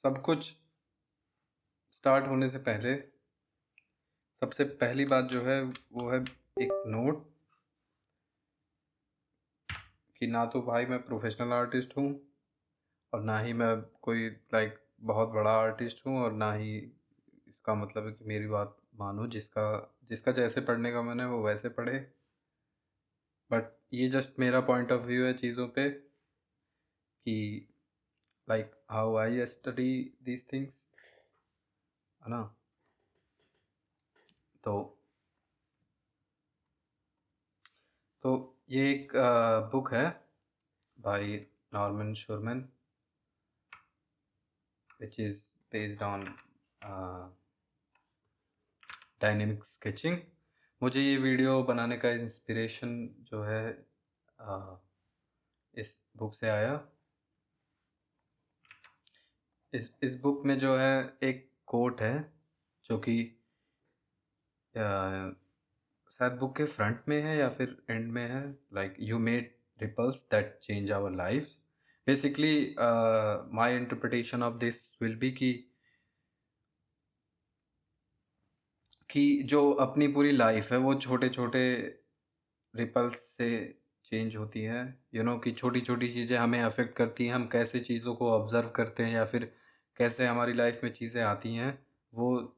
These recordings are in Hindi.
सब कुछ स्टार्ट होने से पहले सबसे पहली बात जो है वो है एक नोट कि ना तो भाई मैं प्रोफेशनल आर्टिस्ट हूँ और ना ही मैं कोई बहुत बड़ा आर्टिस्ट हूँ, और ना ही इसका मतलब है कि मेरी बात मानो। जिसका जिसका जैसे पढ़ने का मन है वो वैसे पढ़े। बट ये जस्ट मेरा पॉइंट ऑफ व्यू है चीज़ों पे कि how I study these things, है ना। तो तो ये एक बुक है by Norman Shorman which is based on dynamic sketching. मुझे ये वीडियो बनाने का इंस्पिरेशन जो है इस बुक से आया। इस बुक में जो है एक कोट है जो कि शायद बुक के फ्रंट में है या फिर एंड में है, you made ripples that change our life. Basically my interpretation of this will be कि जो अपनी पूरी लाइफ है वो छोटे छोटे रिपल्स से चेंज होती है। कि छोटी छोटी चीज़ें हमें अफेक्ट करती हैं, हम कैसे चीज़ों को ऑब्ज़र्व करते हैं या फिर कैसे हमारी लाइफ में चीज़ें आती हैं, वो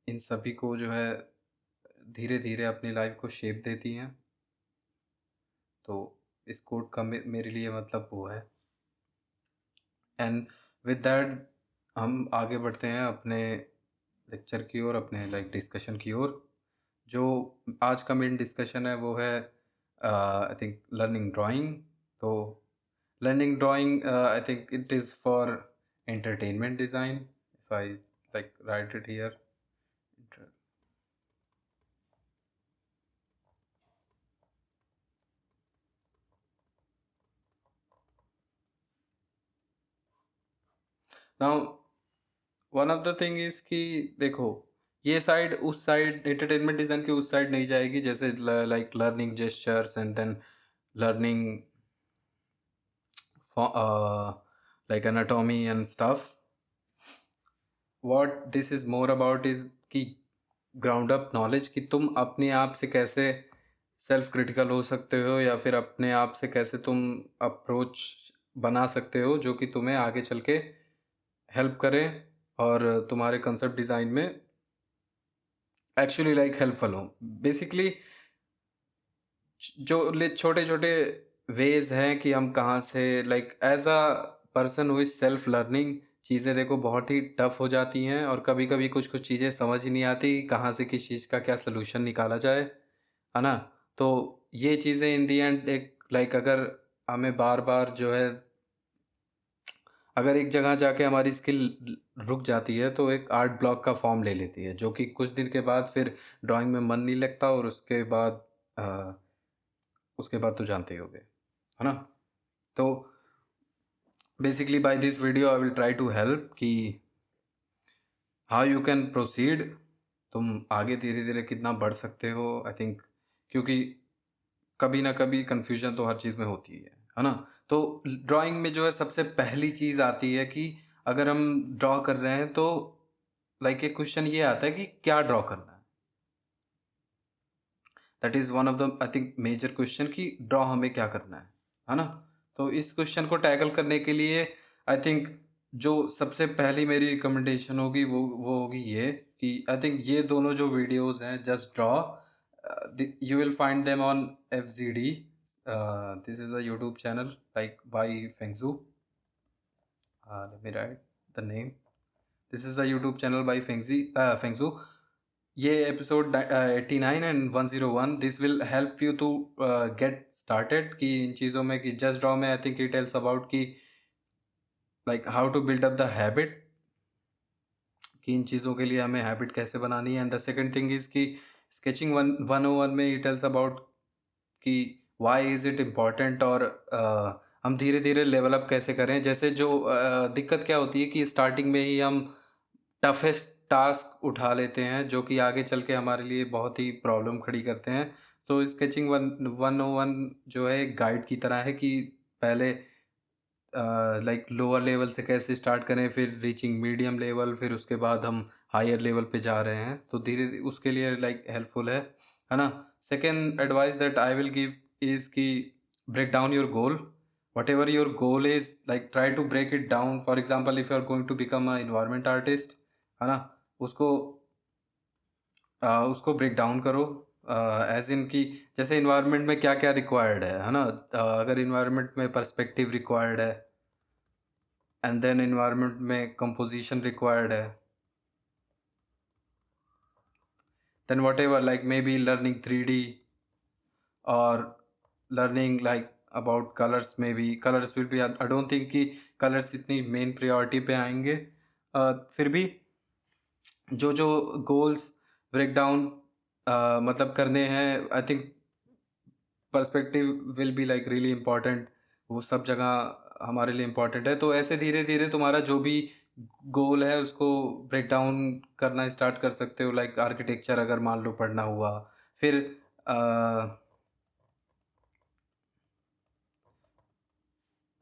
इन सभी को जो है धीरे धीरे अपनी लाइफ को शेप देती हैं। तो इस कोट का मेरे लिए मतलब वो है। एंड विद दैट हम आगे बढ़ते हैं अपने लेक्चर की ओर, अपने डिस्कशन की ओर। जो आज का मेन डिस्कशन है वो है आई थिंक लर्निंग ड्राइंग। तो learning drawing I think it is for entertainment design, if I write it here. Now one of the thing is कि देखो, ये साइड उस साइड एंटरटेनमेंट डिज़ाइन की उस साइड नहीं जाएगी, जैसे learning gestures and then learning anatomy and stuff. What this is more about is कि ग्राउंड अप नॉलेज, कि तुम अपने आप से कैसे सेल्फ क्रिटिकल हो सकते हो या फिर अपने आप से कैसे तुम अप्रोच बना सकते हो जो कि तुम्हें आगे चल के हेल्प करे और तुम्हारे कंसेप्ट डिज़ाइन में एक्चुअली हेल्पफुल हो। बेसिकली जो छोटे छोटे वेज हैं कि हम कहाँ से as a person who is self learning, चीज़ें देखो बहुत ही टफ हो जाती हैं और कभी कभी कुछ कुछ चीज़ें समझ ही नहीं आती कहाँ से किस चीज़ का क्या सोल्यूशन निकाला जाए, है ना। तो ये चीज़ें इन दी एंड एक अगर हमें बार बार जो है, अगर एक जगह जाके हमारी स्किल रुक जाती है तो एक आर्ट ब्लॉक का फॉर्म ले लेती है, जो कि कुछ दिन के बाद फिर ड्राइंग में मन नहीं लगता, और उसके बाद तो जानते ही होगे, है ना। तो basically by this video I will try to help कि हाउ यू कैन प्रोसीड, तुम आगे धीरे धीरे कितना बढ़ सकते हो। आई थिंक क्योंकि कभी ना कभी कन्फ्यूजन तो हर चीज़ में होती है ना। तो ड्राइंग में जो है सबसे पहली चीज़ आती है कि अगर हम ड्रॉ कर रहे हैं तो एक क्वेश्चन ये आता है कि क्या ड्रॉ करना है। That is one of the I think major question कि ड्रॉ हमें क्या करना है ना। तो इस क्वेश्चन को टैकल करने के लिए आई थिंक जो सबसे पहली मेरी रिकमेंडेशन होगी वो होगी ये कि आई थिंक ये दोनों जो वीडियोस हैं, just draw, you will find them on FZD. This is a YouTube channel by Fengzu. Let me write the name. This is the YouTube channel by Fengzu. ये episode 89 and 101, this will help you to get started कि इन चीज़ों में कि जस्ट ड्रॉ में I think it tells about कि how to build up the habit, कि इन चीज़ों के लिए हमें हैबिट कैसे बनानी है। And the second thing is कि स्केचिंग 101 में इट टेल्स अबाउट कि वाई इज़ इट इम्पॉर्टेंट, और हम धीरे धीरे लेवल अप कैसे करें। जैसे जो दिक्कत क्या होती है कि स्टार्टिंग में ही हम टफेस्ट टास्क उठा लेते हैं जो कि आगे चल के हमारे लिए बहुत ही प्रॉब्लम खड़ी करते हैं। तो स्केचिंग 101 जो है एक गाइड की तरह है कि पहले लाइक लोअर लेवल से कैसे स्टार्ट करें, फिर रीचिंग मीडियम लेवल, फिर उसके बाद हम हायर लेवल पे जा रहे हैं, तो धीरे उसके लिए लाइक हेल्पफुल है ना। Second advice that I will give is कि break down your goal, whatever your goal is, like try to break it down. For example if you are going to become a environment artist, है ना, उसको उसको ब्रेक डाउन करो, एज इन कि जैसे इन्वायरमेंट में क्या क्या रिक्वायर्ड है ना। अगर इन्वायरमेंट में पर्सपेक्टिव रिक्वायर्ड है, एंड देन इन्वायरमेंट में कंपोजिशन रिक्वायर्ड है, then whatever like maybe learning 3D और लर्निंग लाइक अबाउट कलर्स, में भी colours will be, I don't think कि कलर्स इतनी मेन प्रायोरिटी पे आएंगे। फिर भी जो जो गोल्स ब्रेक डाउन मतलब करने हैं, I think perspective will be like really important, वो सब जगह हमारे लिए इम्पॉर्टेंट है। तो ऐसे धीरे धीरे तुम्हारा जो भी गोल है उसको ब्रेक डाउन करना स्टार्ट कर सकते हो। लाइक आर्किटेक्चर अगर मान लो पढ़ना हुआ, फिर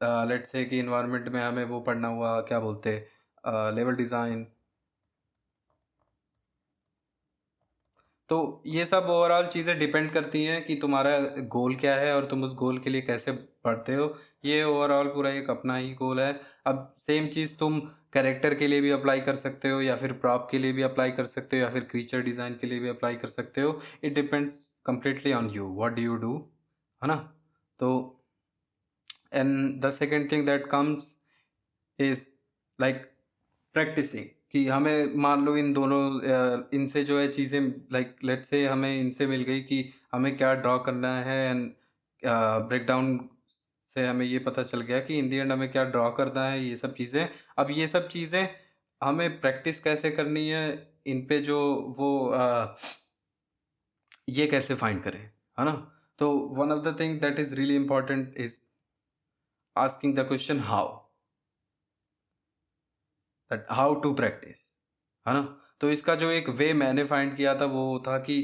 लेट्स से कि इन्वायरमेंट में हमें वो पढ़ना हुआ, क्या बोलते, लेवल डिज़ाइन। तो ये सब ओवरऑल चीज़ें डिपेंड करती हैं कि तुम्हारा गोल क्या है और तुम उस गोल के लिए कैसे पढ़ते हो। ये ओवरऑल पूरा एक अपना ही गोल है। अब सेम चीज़ तुम कैरेक्टर के लिए भी अप्लाई कर सकते हो, या फिर प्रॉप के लिए भी अप्लाई कर सकते हो, या फिर क्रीचर डिज़ाइन के लिए भी अप्लाई कर सकते हो। It depends completely on you, what do you do, है ना। तो and the second thing that comes is like practicing, कि हमें मान लो इन दोनों इनसे जो है चीज़ें, लाइक लेट्स से हमें इनसे मिल गई कि हमें क्या ड्रॉ करना है, एंड ब्रेक डाउन से हमें ये पता चल गया कि इन दी एंड हमें क्या ड्रॉ करना है, ये सब चीज़ें। अब ये सब चीज़ें हमें प्रैक्टिस कैसे करनी है, इन पे जो वो ये कैसे फाइंड करें, है ना। तो one of the thing that is really important is asking the question how, that how to practice, है ना। तो इसका जो एक वे मैंने फाइंड किया था वो था कि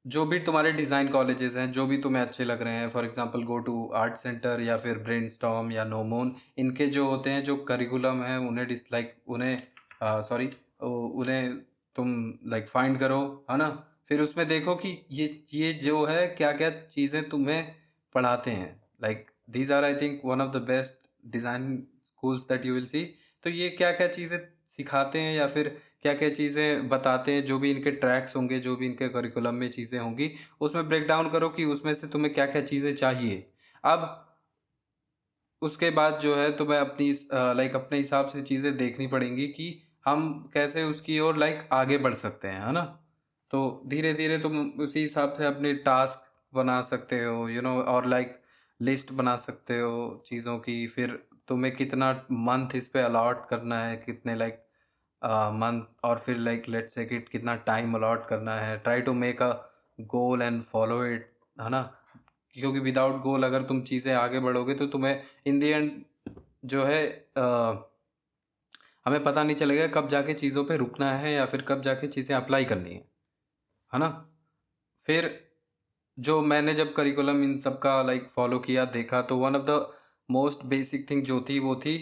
जो भी तुम्हारे डिज़ाइन कॉलेजेस हैं, जो भी तुम्हें अच्छे लग रहे हैं, for example go to art centre या फिर ब्रेनस्टॉर्म या नोमोन, इनके जो होते हैं जो करिकुलम है उन्हें डिसलाइक उन्हें सॉरी उन्हें तुम लाइक फाइंड करो, है ना। फिर उसमें देखो कि ये जो है क्या क्या चीज़ें तुम्हें पढ़ाते हैं। Like these are I think one of the best design schools that you will see. तो ये क्या क्या चीज़ें सिखाते हैं या फिर क्या क्या चीज़ें बताते हैं, जो भी इनके ट्रैक्स होंगे, जो भी इनके करिकुलम में चीज़ें होंगी, उसमें ब्रेक डाउन करो कि उसमें से तुम्हें क्या क्या चीज़ें चाहिए। अब उसके बाद जो है तुम्हें अपनी लाइक अपने हिसाब से चीज़ें देखनी पड़ेंगी कि हम कैसे उसकी ओर लाइक आगे बढ़ सकते हैं, है ना। तो धीरे धीरे तुम उसी हिसाब से अपने टास्क बना सकते हो, और लाइक लिस्ट बना सकते हो चीज़ों की। फिर तुम्हें कितना मंथ इस पे अलॉट करना है, कितने लाइक मंथ, और फिर लाइक लेट्स से कि कितना टाइम अलॉट करना है। Try to make a goal and follow it, है ना। क्योंकि विदाउट गोल अगर तुम चीज़ें आगे बढ़ोगे तो तुम्हें इन दी एंड जो है हमें पता नहीं चलेगा कब जाके चीज़ों पे रुकना है या फिर कब जाके चीज़ें अप्लाई करनी है ना। फिर जो मैंने जब करिकुलम इन सब का लाइक फॉलो किया, देखा, तो one of the most basic thing जो थी वो थी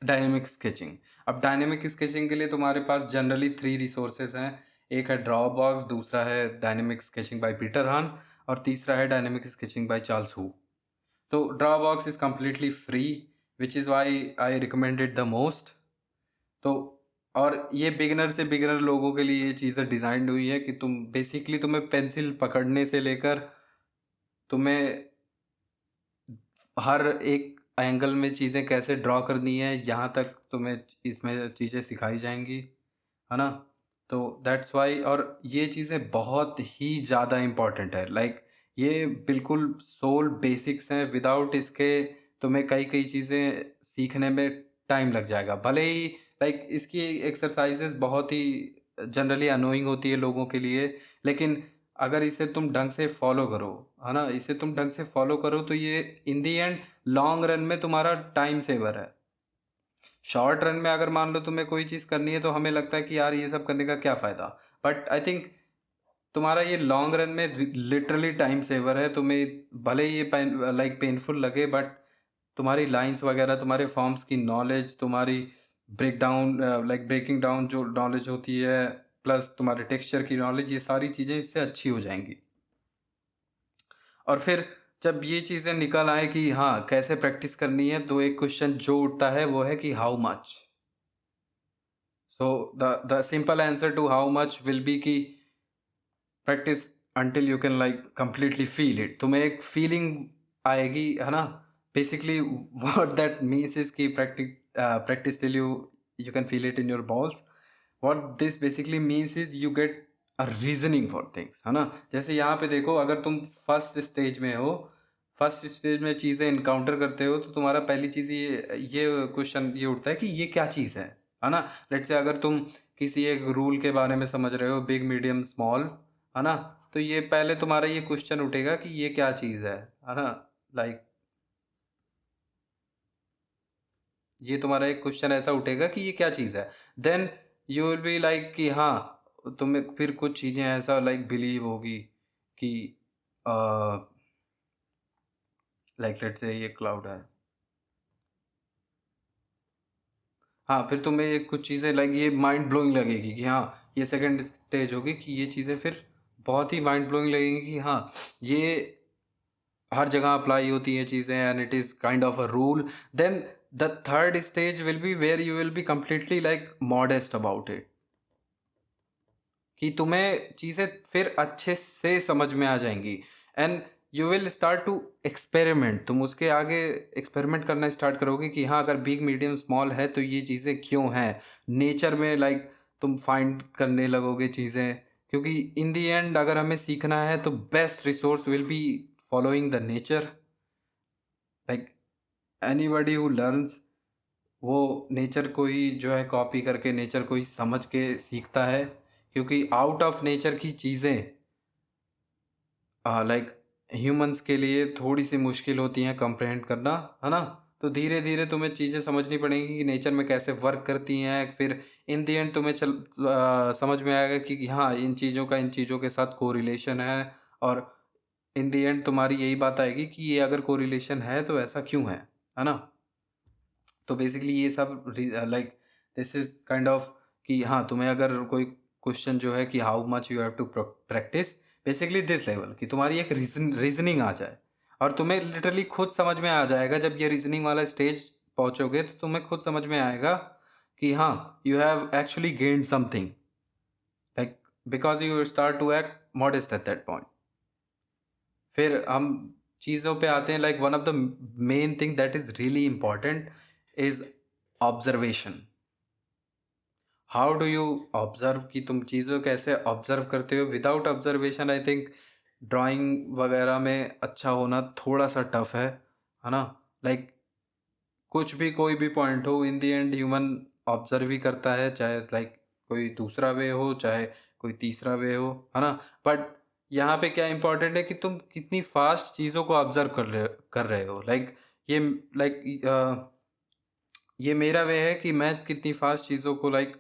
डायनेमिक स्केचिंग। अब डायनेमिक स्केचिंग के लिए तुम्हारे पास जनरली 3 रिसोर्सेज हैं। एक है ड्रॉ बॉक्स, दूसरा है डायनेमिक स्केचिंग बाय पीटर हान, और तीसरा है डायनेमिक स्केचिंग बाय चार्ल्स हू। तो draw box is completely free, which is why I recommend it the most. तो और ये बिगिनर से बिगिनर लोगों के लिए ये चीज़ें डिज़ाइंड हुई है कि तुम्हें पेंसिल पकड़ने से लेकर तुम्हें हर एक एंगल में चीज़ें कैसे ड्रॉ करनी है, यहाँ तक तुम्हें इसमें चीज़ें सिखाई जाएंगी, है ना। तो दैट्स वाई, और ये चीज़ें बहुत ही ज़्यादा इम्पॉर्टेंट है। लाइक ये बिल्कुल सोल बेसिक्स हैं, विदाउट इसके तुम्हें कई कई चीज़ें सीखने में टाइम लग जाएगा। भले ही लाइक इसकी एक्सरसाइजेस बहुत ही जनरली अनोइंग होती है लोगों के लिए, लेकिन अगर इसे तुम ढंग से फॉलो करो, है ना, इसे तुम ढंग से फॉलो करो, तो ये इन दी एंड लॉन्ग रन में तुम्हारा टाइम सेवर है। शॉर्ट रन में अगर मान लो तुम्हें कोई चीज़ करनी है तो हमें लगता है कि यार ये सब करने का क्या फ़ायदा, बट आई थिंक तुम्हारा ये लॉन्ग रन में लिटरली टाइम सेवर है। तुम्हें भले ही ये पेनफुल लगे, बट तुम्हारी लाइन्स वगैरह, तुम्हारे फॉर्म्स की नॉलेज, तुम्हारी ब्रेकिंग डाउन जो नॉलेज होती है, प्लस तुम्हारे टेक्सचर की नॉलेज, ये सारी चीज़ें इससे अच्छी हो जाएँगी। और फिर जब ये चीज़ें निकल आए कि हाँ, कैसे प्रैक्टिस करनी है, तो एक क्वेश्चन जो उठता है वो है कि how much? So the simple answer to how much will be कि practice until you can like completely feel it. तुम्हें एक फीलिंग आएगी, है ना? Basically what that means is कि practice till you can feel it in your balls. What this basically means is you get a reasoning for things, है ना? जैसे यहाँ पे देखो, अगर तुम फर्स्ट स्टेज में चीज़ें इनकाउंटर करते हो, तो तुम्हारा पहली चीज़ ये क्वेश्चन ये उठता है कि ये क्या चीज़ है ना? लेट्स से अगर तुम किसी एक रूल के बारे में समझ रहे हो, बिग मीडियम स्मॉल, है ना? तो ये पहले तुम्हारा ये क्वेश्चन उठेगा कि ये क्या चीज़ है ना? लाइक ये तुम्हारा एक क्वेश्चन ऐसा उठेगा कि ये क्या चीज़ है। Then you will be like कि हाँ, तुम्हें फिर कुछ चीज़ें ऐसा लाइक बिलीव होगी कि लाइक लेट्स से ये क्लाउड है। हाँ, फिर तुम्हें ये कुछ चीज़ें लाइक ये माइंड ब्लोइंग लगेगी कि हाँ, ये सेकंड स्टेज होगी कि ये चीज़ें फिर बहुत ही माइंड ब्लोइंग लगेंगी कि हाँ, ये हर जगह अप्लाई होती हैं चीज़ें and it is kind of a rule. Then the third stage will be where you will be completely like modest about it, कि तुम्हें चीज़ें फिर अच्छे से समझ में आ जाएंगी and you will start to experiment. तुम उसके आगे एक्सपेरिमेंट करना स्टार्ट करोगे कि हाँ, अगर बिग मीडियम स्मॉल है तो ये चीज़ें क्यों हैं नेचर में, लाइक तुम फाइंड करने लगोगे चीज़ें। क्योंकि इन दी एंड अगर हमें सीखना है तो best resource will be following the nature. Like anybody who learns, वो नेचर को ही जो है कॉपी करके, नेचर को ही समझ के सीखता है। क्योंकि आउट ऑफ नेचर की चीज़ें लाइक ह्यूमंस के लिए थोड़ी सी मुश्किल होती हैं कंप्रहेंड करना, है ना? तो धीरे धीरे तुम्हें चीज़ें समझनी पड़ेंगी कि नेचर में कैसे वर्क करती हैं। फिर इन दी एंड तुम्हें समझ में आएगा कि हाँ, इन चीज़ों का इन चीज़ों के साथ कोरिलेशन है। और इन दी एंड तुम्हारी यही बात आएगी कि ये अगर कोरिलेशन है तो ऐसा क्यों है ना? तो बेसिकली ये सब like this is kind of कि हाँ, तुम्हें अगर कोई क्वेश्चन जो है कि how much you have to practice, basically this level कि तुम्हारी एक रीजनिंग आ जाए। और तुम्हें लिटरली खुद समझ में आ जाएगा जब ये रीजनिंग वाला स्टेज पहुंचोगे, तो तुम्हें खुद समझ में आएगा कि हाँ, you have actually gained something, like because you start to act modest at that point. फिर हम चीज़ों पे आते हैं, like one of the main thing that is really important is observation. How do you observe, कि तुम चीज़ों को कैसे ऑब्जर्व करते हो। Without observation I think drawing वगैरह में अच्छा होना थोड़ा सा टफ है ना? लाइक कुछ भी कोई भी पॉइंट हो, in the end human observe ही करता है, चाहे लाइक कोई दूसरा वे हो, चाहे कोई तीसरा वे हो, है ना? बट यहाँ पे क्या इंपॉर्टेंट है कि तुम कितनी फास्ट चीज़ों को ऑब्जर्व कर रहे हो। लाइक ये लाइक ये मेरा वे है कि मैं कितनी फास्ट चीज़ों को लाइक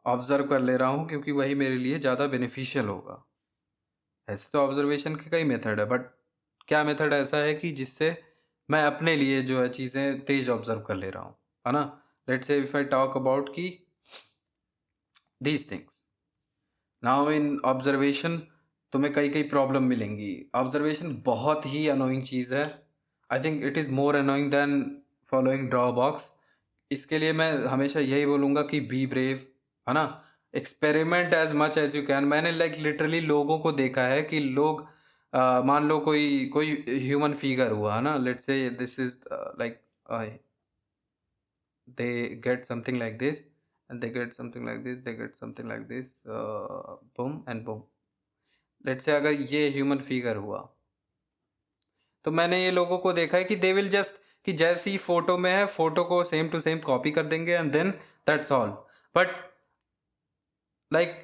ऑब्जर्व कर ले रहा हूँ, क्योंकि वही मेरे लिए ज़्यादा बेनिफिशियल होगा। ऐसे तो ऑब्जर्वेशन के कई मेथड है, बट क्या मेथड ऐसा है कि जिससे मैं अपने लिए जो है चीज़ें तेज ऑब्जर्व कर ले रहा हूँ, है ना? Let's say if I talk about कि these things now in observation, तुम्हें कई कई प्रॉब्लम मिलेंगी। ऑब्जर्वेशन बहुत ही अनोइंग चीज़ है। I think it is more annoying than following draw box. इसके लिए मैं हमेशा यही बोलूँगा कि बी ब्रेव, है ना? Experiment as much as you can. मैंने लाइक लिटरली लोगों को देखा है कि लोग मान लो कोई कोई ह्यूमन फिगर हुआ, है ना? Let's say this is like they get something like this, and they get something like this, they get something like this, boom and boom। Let's say अगर ये ह्यूमन फिगर हुआ, तो मैंने ये लोगों को देखा है कि दे विल जस्ट, कि जैसी फोटो में है फोटो को सेम टू सेम कॉपी कर देंगे and then that's all. But like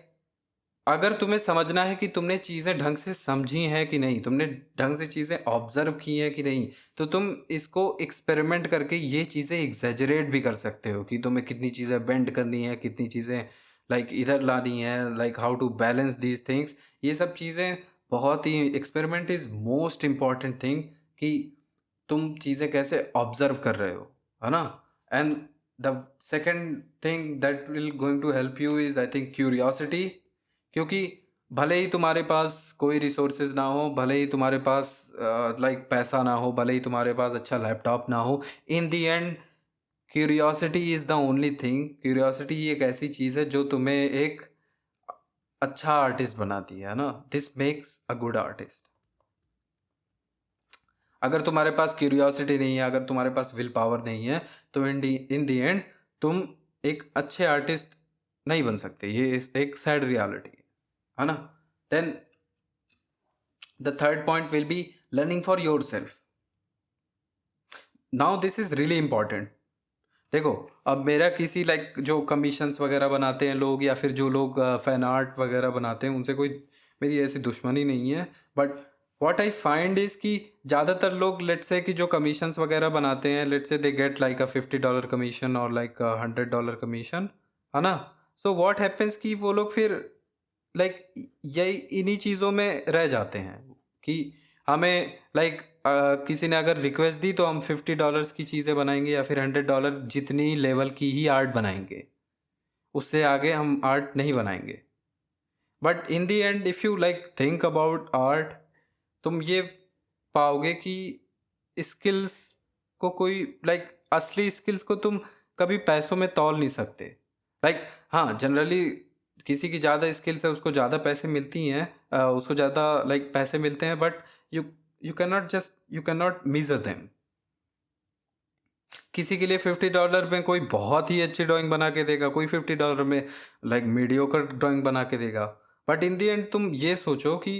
अगर तुम्हें समझना है कि तुमने चीज़ें ढंग से समझी हैं कि नहीं, तुमने ढंग से चीज़ें ऑब्जर्व की हैं कि नहीं, तो तुम इसको एक्सपेरिमेंट करके ये चीज़ें एग्जैजरेट भी कर सकते हो कि तुम्हें कितनी चीज़ें बेंड करनी है, कितनी चीज़ें लाइक इधर लानी है, like how to balance these things. ये सब चीज़ें बहुत ही, experiment is most important thing. कि तुम चीज़ें कैसे ऑब्जर्व कर रहे हो, है ना? And the second thing that will going to help you is I think curiosity. क्योंकि भले ही तुम्हारे पास कोई रिसोर्सेज ना हो, भले ही तुम्हारे पास लाइक पैसा ना हो, भले ही तुम्हारे पास अच्छा लैपटॉप ना हो, in the and curiosity is the only thing. Curiosity एक ऐसी चीज़ है जो तुम्हें एक अच्छा आर्टिस्ट बनाती है ना? This makes a good artist. अगर तुम्हारे पास क्यूरियोसिटी नहीं है, अगर तुम्हारे पास विल पावर नहीं है, तो इन दी एंड तुम एक अच्छे आर्टिस्ट नहीं बन सकते। ये एक सैड रियलिटी है ना? Then the third point will be learning for yourself. Now this is really important. देखो, अब मेरा किसी लाइक जो कमीशंस वगैरह बनाते हैं लोग, या फिर जो लोग फैन आर्ट वगैरह बनाते हैं, उनसे कोई मेरी ऐसी दुश्मनी नहीं है। But what I find is कि ज़्यादातर लोग लेट्स से कि जो कमीशंस वगैरह बनाते हैं, लेट्स से they get like a $50 commission और लाइक $100 कमीशन, है ना? सो व्हाट हैपेंस कि वो लोग फिर लाइक यही इन्हीं चीज़ों में रह जाते हैं कि हमें लाइक किसी ने अगर रिक्वेस्ट दी तो हम $50 की चीज़ें बनाएंगे, या फिर $100 जितनी लेवल की ही आर्ट बनाएंगे, उससे आगे हम आर्ट नहीं बनाएंगे। But in the and if you like think about art, तुम ये पाओगे कि स्किल्स को कोई लाइक असली स्किल्स को तुम कभी पैसों में तौल नहीं सकते। लाइक हाँ, जनरली किसी की ज़्यादा स्किल्स है उसको ज़्यादा पैसे मिलती हैं, उसको ज़्यादा लाइक पैसे मिलते हैं, but you you can not measure them. किसी के लिए $50 में कोई बहुत ही अच्छी ड्राइंग बना के देगा, कोई $50 में लाइक मीडियोकर ड्राइंग बना के देगा। बट इन दी एंड तुम ये सोचो कि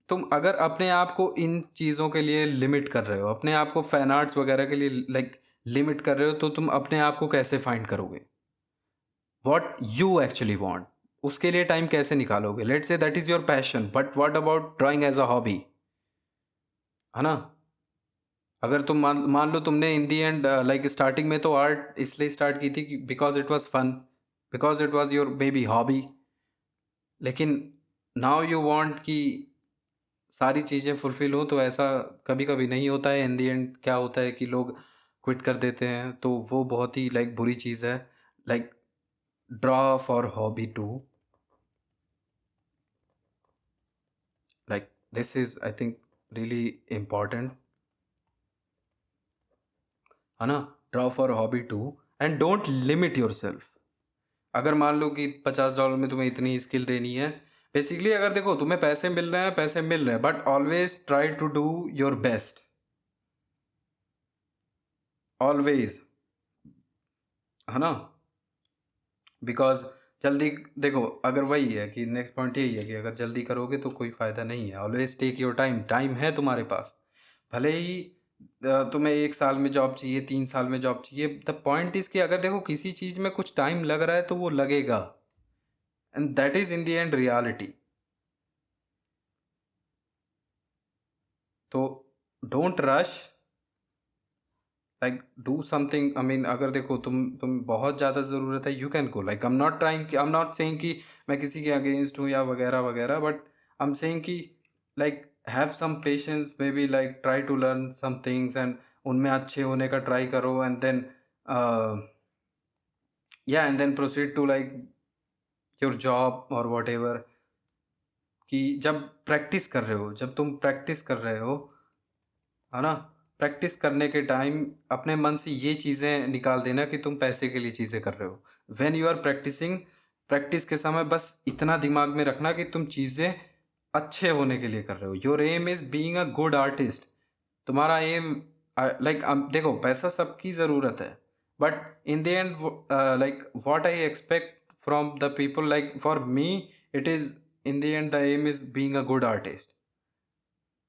तुम अगर अपने आप को इन चीज़ों के लिए लिमिट कर रहे हो, अपने आप को फैन आर्ट्स वगैरह के लिए लाइक लिमिट कर रहे हो, तो तुम अपने आप को कैसे फाइंड करोगे? व्हाट यू एक्चुअली वांट, उसके लिए टाइम कैसे निकालोगे? Let's say that is your passion, but what about drawing as a hobby, है ना? अगर तुम मान मान लो तुमने in the end like starting में तो आर्ट इसलिए स्टार्ट की थी because it was fun, because it was your maybe hobby, लेकिन नाउ यू वांट कि सारी चीज़ें फुलफ़िल हो, तो ऐसा कभी-कभी नहीं होता है। इन द एंड क्या होता है कि लोग क्विट कर देते हैं, तो वो बहुत ही लाइक बुरी चीज़ है। Like draw for hobby too, like this is I think really important, है ना? Draw for hobby too and don't limit yourself. अगर मान लो कि $50 में तुम्हें इतनी स्किल देनी है, बेसिकली अगर देखो तुम्हें पैसे मिल रहे हैं, पैसे मिल रहे हैं, but always try to do your best, always, है ना? बिकॉज जल्दी देखो, अगर वही है कि नेक्स्ट पॉइंट यही है कि अगर जल्दी करोगे तो कोई फ़ायदा नहीं है। Always take your time, time है तुम्हारे पास। भले ही तुम्हें 1 साल में जॉब चाहिए, 3 साल में जॉब चाहिए, द पॉइंट इज़ कि अगर देखो किसी चीज़ में कुछ टाइम लग रहा है तो वो लगेगा, and that is in the end reality. तो don't rush, like do something. I mean अगर देखो तुम बहुत ज़्यादा ज़रूरत है, you can go. Like I am not saying कि मैं किसी के अगेंस्ट हूँ या वगैरह वगैरह, बट आई एम सेइंग कि like have some patience, maybe like try to learn some things and उनमें अच्छे होने का ट्राई करो, एंड देन या and then proceed to like your job और वॉट एवर। कि जब प्रैक्टिस कर रहे हो, जब तुम प्रैक्टिस कर रहे हो, है ना? प्रैक्टिस करने के टाइम अपने मन से ये चीज़ें निकाल देना कि तुम पैसे के लिए चीज़ें कर रहे हो। When you are practicing, practice के समय बस इतना दिमाग में रखना कि तुम चीज़ें अच्छे होने के लिए कर रहे हो। Your aim is being a good artist. तुम्हारा एम लाइक देखो पैसा सबकी ज़रूरत है, but in the end like what I expect from the people, like for me it is in the end the aim is being a good artist,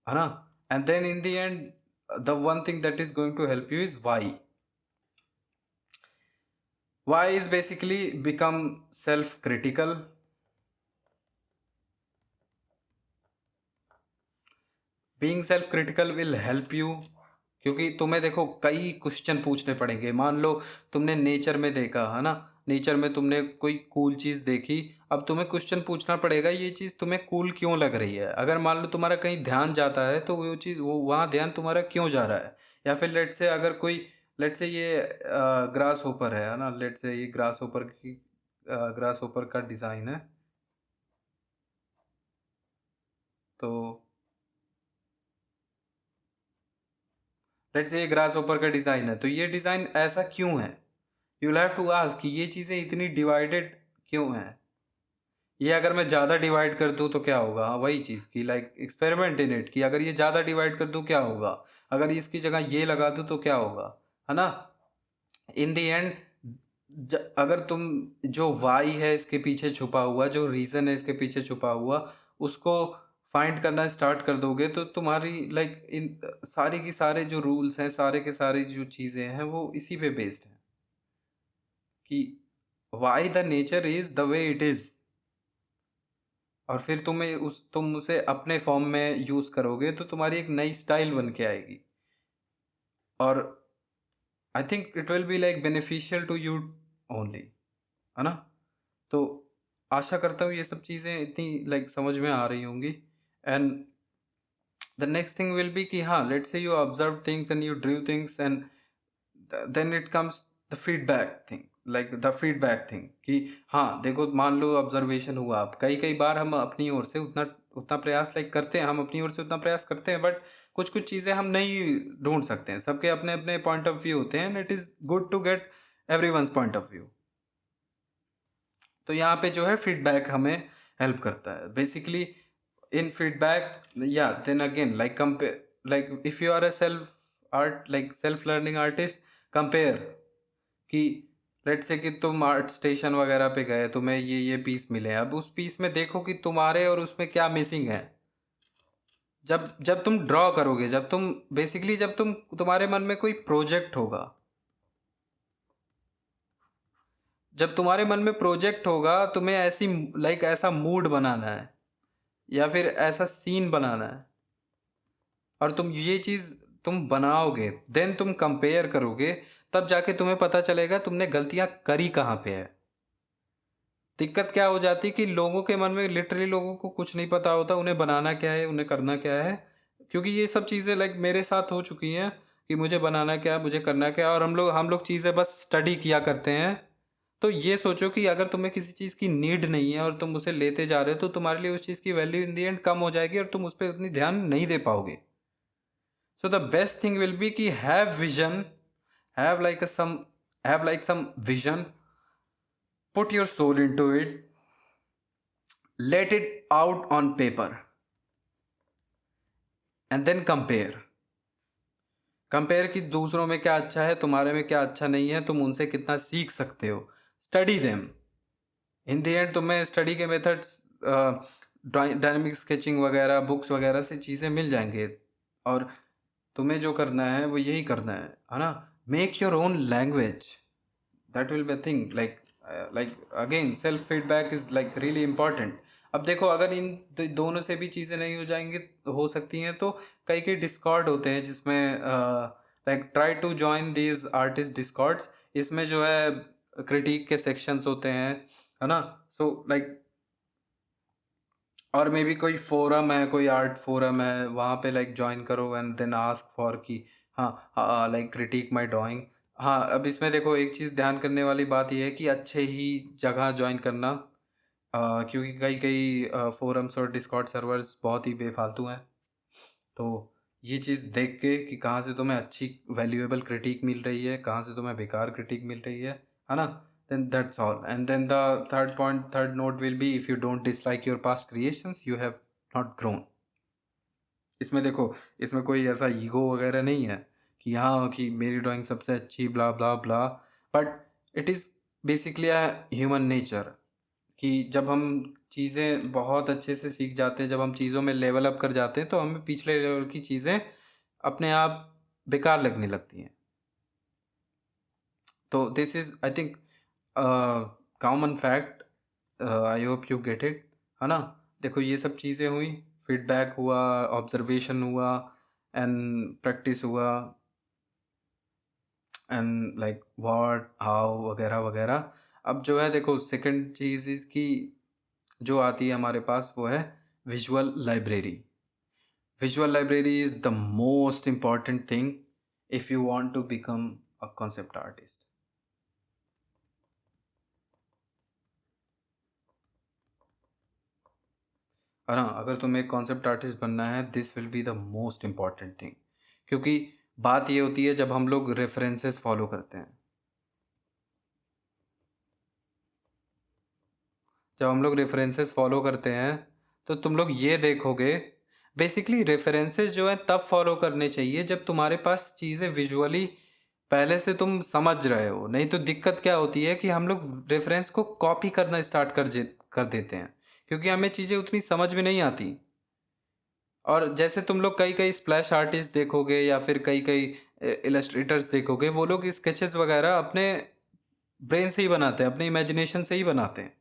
है ना? And then in the end the one thing that is going to help you is why is basically become self critical। being self critical will help you, क्योंकि तुम्हें देखो कई क्वेश्चन पूछने पड़ेंगे। मान लो तुमने नेचर में देखा, है ना? नेचर में तुमने कोई कूल चीज़ देखी, अब तुम्हें क्वेश्चन पूछना पड़ेगा ये चीज़ तुम्हें कूल क्यों लग रही है। अगर मान लो तुम्हारा कहीं ध्यान जाता है तो वो चीज़ वो वहाँ ध्यान तुम्हारा क्यों जा रहा है। या फिर लेट से अगर कोई लेट से ये ग्रास होपर है ना, लेट से ये ग्रास होपर का डिज़ाइन है। तो लेट से ये ग्रास होपर का डिज़ाइन है, तो ये डिज़ाइन ऐसा क्यों है। यू हैव टू आस्क कि ये चीज़ें इतनी डिवाइडेड क्यों हैं। ये अगर मैं ज़्यादा डिवाइड कर दूँ तो क्या होगा। हाँ, वही चीज़ कि लाइक एक्सपेरिमेंट इन इट कि अगर ये ज़्यादा डिवाइड कर दूँ क्या होगा, अगर इसकी जगह ये लगा दूँ तो क्या होगा, है ना। इन दी एंड अगर तुम जो वाई है इसके पीछे छुपा हुआ, जो रीज़न है इसके पीछे छुपा हुआ, उसको फाइंड करना स्टार्ट कर दोगे तो तुम्हारी लाइक इन सारे की सारे जो रूल्स हैं, सारे के सारे जो चीज़ें हैं वो इसी पे बेस्ड हैं कि why the nature is the way it is. और फिर तुम उसे अपने फॉर्म में यूज़ करोगे तो तुम्हारी एक नई स्टाइल बन के आएगी। और I think it will be like beneficial to you only, है ना। तो आशा करता हूँ ये सब चीज़ें इतनी लाइक समझ में आ रही होंगी। And the next thing will be कि हाँ, let's say you observe things and you derive things and then it comes the feedback thing, like the feedback thing कि हाँ देखो, मान लो ऑब्जर्वेशन हुआ। आप कई कई बार हम अपनी ओर से उतना उतना प्रयास लाइक करते हैं, हम अपनी ओर से उतना प्रयास करते हैं, बट कुछ कुछ चीज़ें हम नहीं ढूंढ सकते हैं। सबके अपने अपने पॉइंट ऑफ व्यू होते हैं and it is good to get everyone's point of view. तो यहाँ पे जो है फीडबैक हमें हेल्प करता है बेसिकली इन फीडबैक। या then again like compare, like if you are a self learning artist, compare कि लेट्स से कि तुम आर्ट स्टेशन वगैरह पे गए, तुम्हें ये पीस मिले, अब उस पीस में देखो कि तुम्हारे और उसमें क्या मिसिंग है। जब जब तुम ड्रॉ करोगे, जब तुम बेसिकली जब तुम्हारे मन में कोई प्रोजेक्ट होगा, जब तुम्हारे मन में प्रोजेक्ट होगा, तुम्हें ऐसी लाइक ऐसा मूड बनाना है या फिर ऐसा सीन बनाना है, और तुम ये चीज़ तुम बनाओगे, देन तुम कंपेयर करोगे, तब जाके तुम्हें पता चलेगा तुमने गलतियां करी कहाँ पे है। दिक्कत क्या हो जाती है कि लोगों के मन में लिटरली लोगों को कुछ नहीं पता होता उन्हें बनाना क्या है, उन्हें करना क्या है। क्योंकि ये सब चीज़ें लाइक मेरे साथ हो चुकी हैं कि मुझे बनाना क्या है, मुझे करना क्या है, और हम लोग चीज़ें बस स्टडी किया करते हैं। तो ये सोचो कि अगर तुम्हें किसी चीज़ की नीड नहीं है और तुम उसे लेते जा रहे हो तो तुम्हारे लिए उस चीज़ की value in the and come हो जाएगी और तुम उस पर उतनी ध्यान नहीं दे पाओगे। So the best thing will be कि have vision, have like some have like some vision, put your soul into it, let it out on paper, and then compare कि दूसरों में क्या अच्छा है, तुम्हारे में क्या अच्छा नहीं है, तुम उनसे कितना सीख सकते हो। Study them. In the and तुम्हें स्टडी के मेथड्स, डायनेमिक स्केचिंग वगैरह, बुक्स वगैरह से चीज़ें मिल जाएंगे। और तुम्हें जो करना है वो यही करना है ना। Make your own language, that will be thing like again self feedback is like really important. अब देखो, अगर इन दोनों से भी चीज़ें नहीं हो जाएंगी, हो सकती हैं, तो कई कई डिस्कॉर्ड होते हैं जिसमें like try to join these artist Discords. इसमें जो है क्रिटिक के सेक्शंस होते हैं, है ना। सो लाइक और मे बी कोई फोरम है, कोई आर्ट फोरम है, वहाँ पे लाइक ज्वाइन करो एंड देन आस्क फॉर कि हाँ लाइक क्रिटिक माई ड्राइंग। हाँ, अब इसमें देखो एक चीज़ ध्यान करने वाली बात यह है कि अच्छे ही जगह ज्वाइन करना, क्योंकि कई कई फोरम्स और डिस्कॉर्ड सर्वर्स बहुत ही बेफालतू हैं। तो ये चीज़ देख के कि कहाँ से तुम्हें अच्छी वैल्यूएबल क्रिटिक मिल रही है, कहाँ से तुम्हें बेकार क्रिटिक मिल रही है ना। then that's all, and then the third note will be if you don't dislike your past creations you have not grown। इसमें देखो, इसमें कोई ऐसा ईगो वगैरह नहीं है कि हाँ कि मेरी ड्राइंग सबसे अच्छी blah blah blah, but it is basically a human nature कि जब हम चीज़ें बहुत अच्छे से सीख जाते हैं, जब हम चीज़ों में लेवल अप कर जाते हैं, तो हमें पिछले लेवल की चीज़ें अपने आप बेकार लगने लगती हैं। तो this is I think common fact, I hope you get it, है ना। देखो ये सब चीज़ें हुई, फीडबैक हुआ, ऑब्जर्वेशन हुआ, एंड प्रैक्टिस हुआ, एंड लाइक व्हाट हाउ वगैरह वगैरह। अब जो है देखो सेकंड चीज़ इसकी जो आती है हमारे पास वो है visual library. Visual library is the most important thing if you want to become a concept artist. है ना? अगर तुम्हें एक कॉन्सेप्ट आर्टिस्ट बनना है this will be the most important thing, क्योंकि बात ये होती है जब हम लोग रेफरेंसेस फॉलो करते हैं, जब हम लोग रेफरेंसेस फॉलो करते हैं तो तुम लोग ये देखोगे, बेसिकली रेफरेंसेस जो है तब फॉलो करने चाहिए जब तुम्हारे पास चीज़ें विजुअली पहले से तुम समझ रहे हो। नहीं तो दिक्कत क्या होती है कि हम लोग रेफरेंस को कॉपी करना स्टार्ट कर देते हैं, क्योंकि हमें चीज़ें उतनी समझ में नहीं आती। और जैसे तुम लोग कई कई स्प्लैश आर्टिस्ट देखोगे या फिर कई कई इलस्ट्रेटर्स देखोगे, वो लोग स्केचेस वगैरह अपने ब्रेन से ही बनाते हैं, अपने इमेजिनेशन से ही बनाते हैं।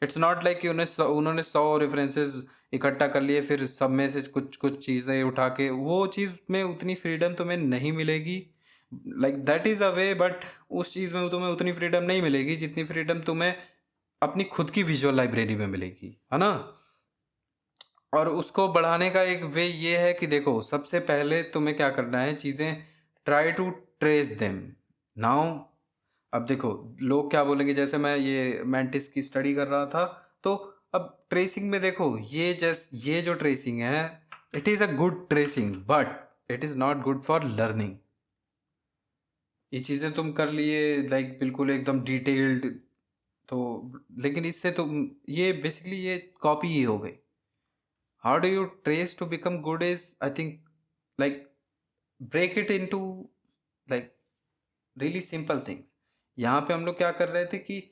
इट्स नॉट लाइक कि उन्होंने 100 रेफरेंसेस इकट्ठा कर लिए फिर सब में से कुछ कुछ चीज़ें उठा के, वो चीज़ में उतनी फ्रीडम तुम्हें नहीं मिलेगी। Like that is a way, but उस चीज़ में तुम्हें उतनी फ्रीडम नहीं मिलेगी जितनी फ्रीडम तुम्हें अपनी खुद की विजुअल लाइब्रेरी में मिलेगी, है ना? और उसको बढ़ाने का एक वे ये है कि देखो सबसे पहले तुम्हें क्या करना है, चीज़ें try to trace them now. अब देखो लोग क्या बोलेंगे, जैसे मैं ये मैंटिस की स्टडी कर रहा था, तो अब ट्रेसिंग में देखो ये जो ट्रेसिंग है, it is a good tracing but it is not good for learning. ये चीज़ें तुम कर लिए लाइक बिल्कुल एकदम डिटेल्ड, तो लेकिन इससे तुम ये बेसिकली ये कॉपी ही हो गई। How do you trace to become good is, I think, like break it into like really simple things। यहाँ पे हम लोग क्या कर रहे थे कि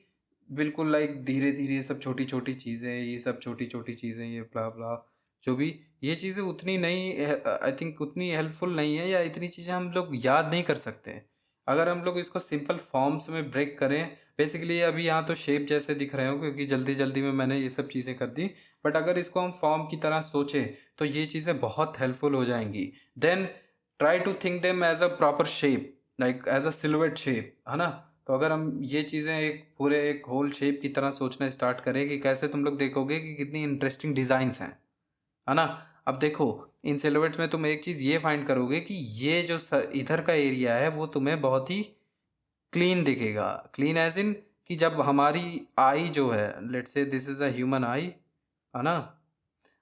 बिल्कुल लाइक धीरे धीरे सब छोटी छोटी चीज़ें, ये सब छोटी छोटी चीज़ें, ये ब्ला ब्ला जो भी, ये चीज़ें उतनी नहीं, आई थिंक उतनी हेल्पफुल नहीं है, या इतनी चीज़ें हम लोग याद नहीं कर सकते। अगर हम लोग इसको सिंपल फॉर्म्स में ब्रेक करें, बेसिकली अभी यहाँ तो शेप जैसे दिख रहे हो क्योंकि जल्दी जल्दी में मैंने ये सब चीज़ें कर दी, बट अगर इसको हम फॉर्म की तरह सोचें तो ये चीज़ें बहुत हेल्पफुल हो जाएंगी। Then try to think them as a proper shape, like as a silhouette shape, है ना? तो अगर हम ये चीज़ें एक पूरे एक होल शेप की तरह सोचना स्टार्ट करें कि कैसे, तुम लोग देखोगे कि कितनी इंटरेस्टिंग डिज़ाइंस हैं, है ना? अब देखो इन सिलुएट्स में तुम एक चीज़ ये फाइंड करोगे कि ये जो इधर का एरिया है वो तुम्हें बहुत ही क्लीन दिखेगा। क्लीन एज इन कि जब हमारी आई जो है, let's say this is a human आई, है ना?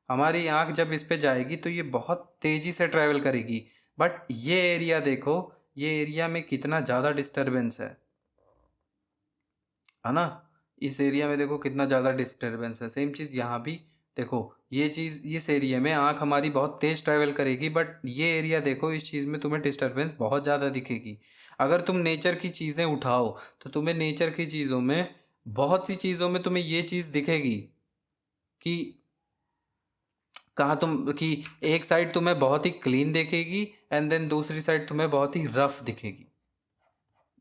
हमारी आँख जब इस पे जाएगी तो ये बहुत तेज़ी से ट्रैवल करेगी, बट ये एरिया देखो, ये एरिया में कितना ज़्यादा डिस्टरबेंस है ना? इस एरिया में देखो कितना ज़्यादा डिस्टरबेंस है। सेम चीज़ यहाँ भी देखो, ये चीज़ इस एरिया में आँख हमारी बहुत तेज़ ट्रैवल करेगी, बट ये एरिया देखो, इस चीज़ में तुम्हें डिस्टरबेंस बहुत ज़्यादा दिखेगी। अगर तुम नेचर की चीज़ें उठाओ तो तुम्हें नेचर की चीज़ों में, बहुत सी चीज़ों में तुम्हें ये चीज़ दिखेगी कि कहाँ तुम कि एक साइड तुम्हें बहुत ही क्लीन दिखेगी एंड देन दूसरी साइड तुम्हें बहुत ही रफ दिखेगी।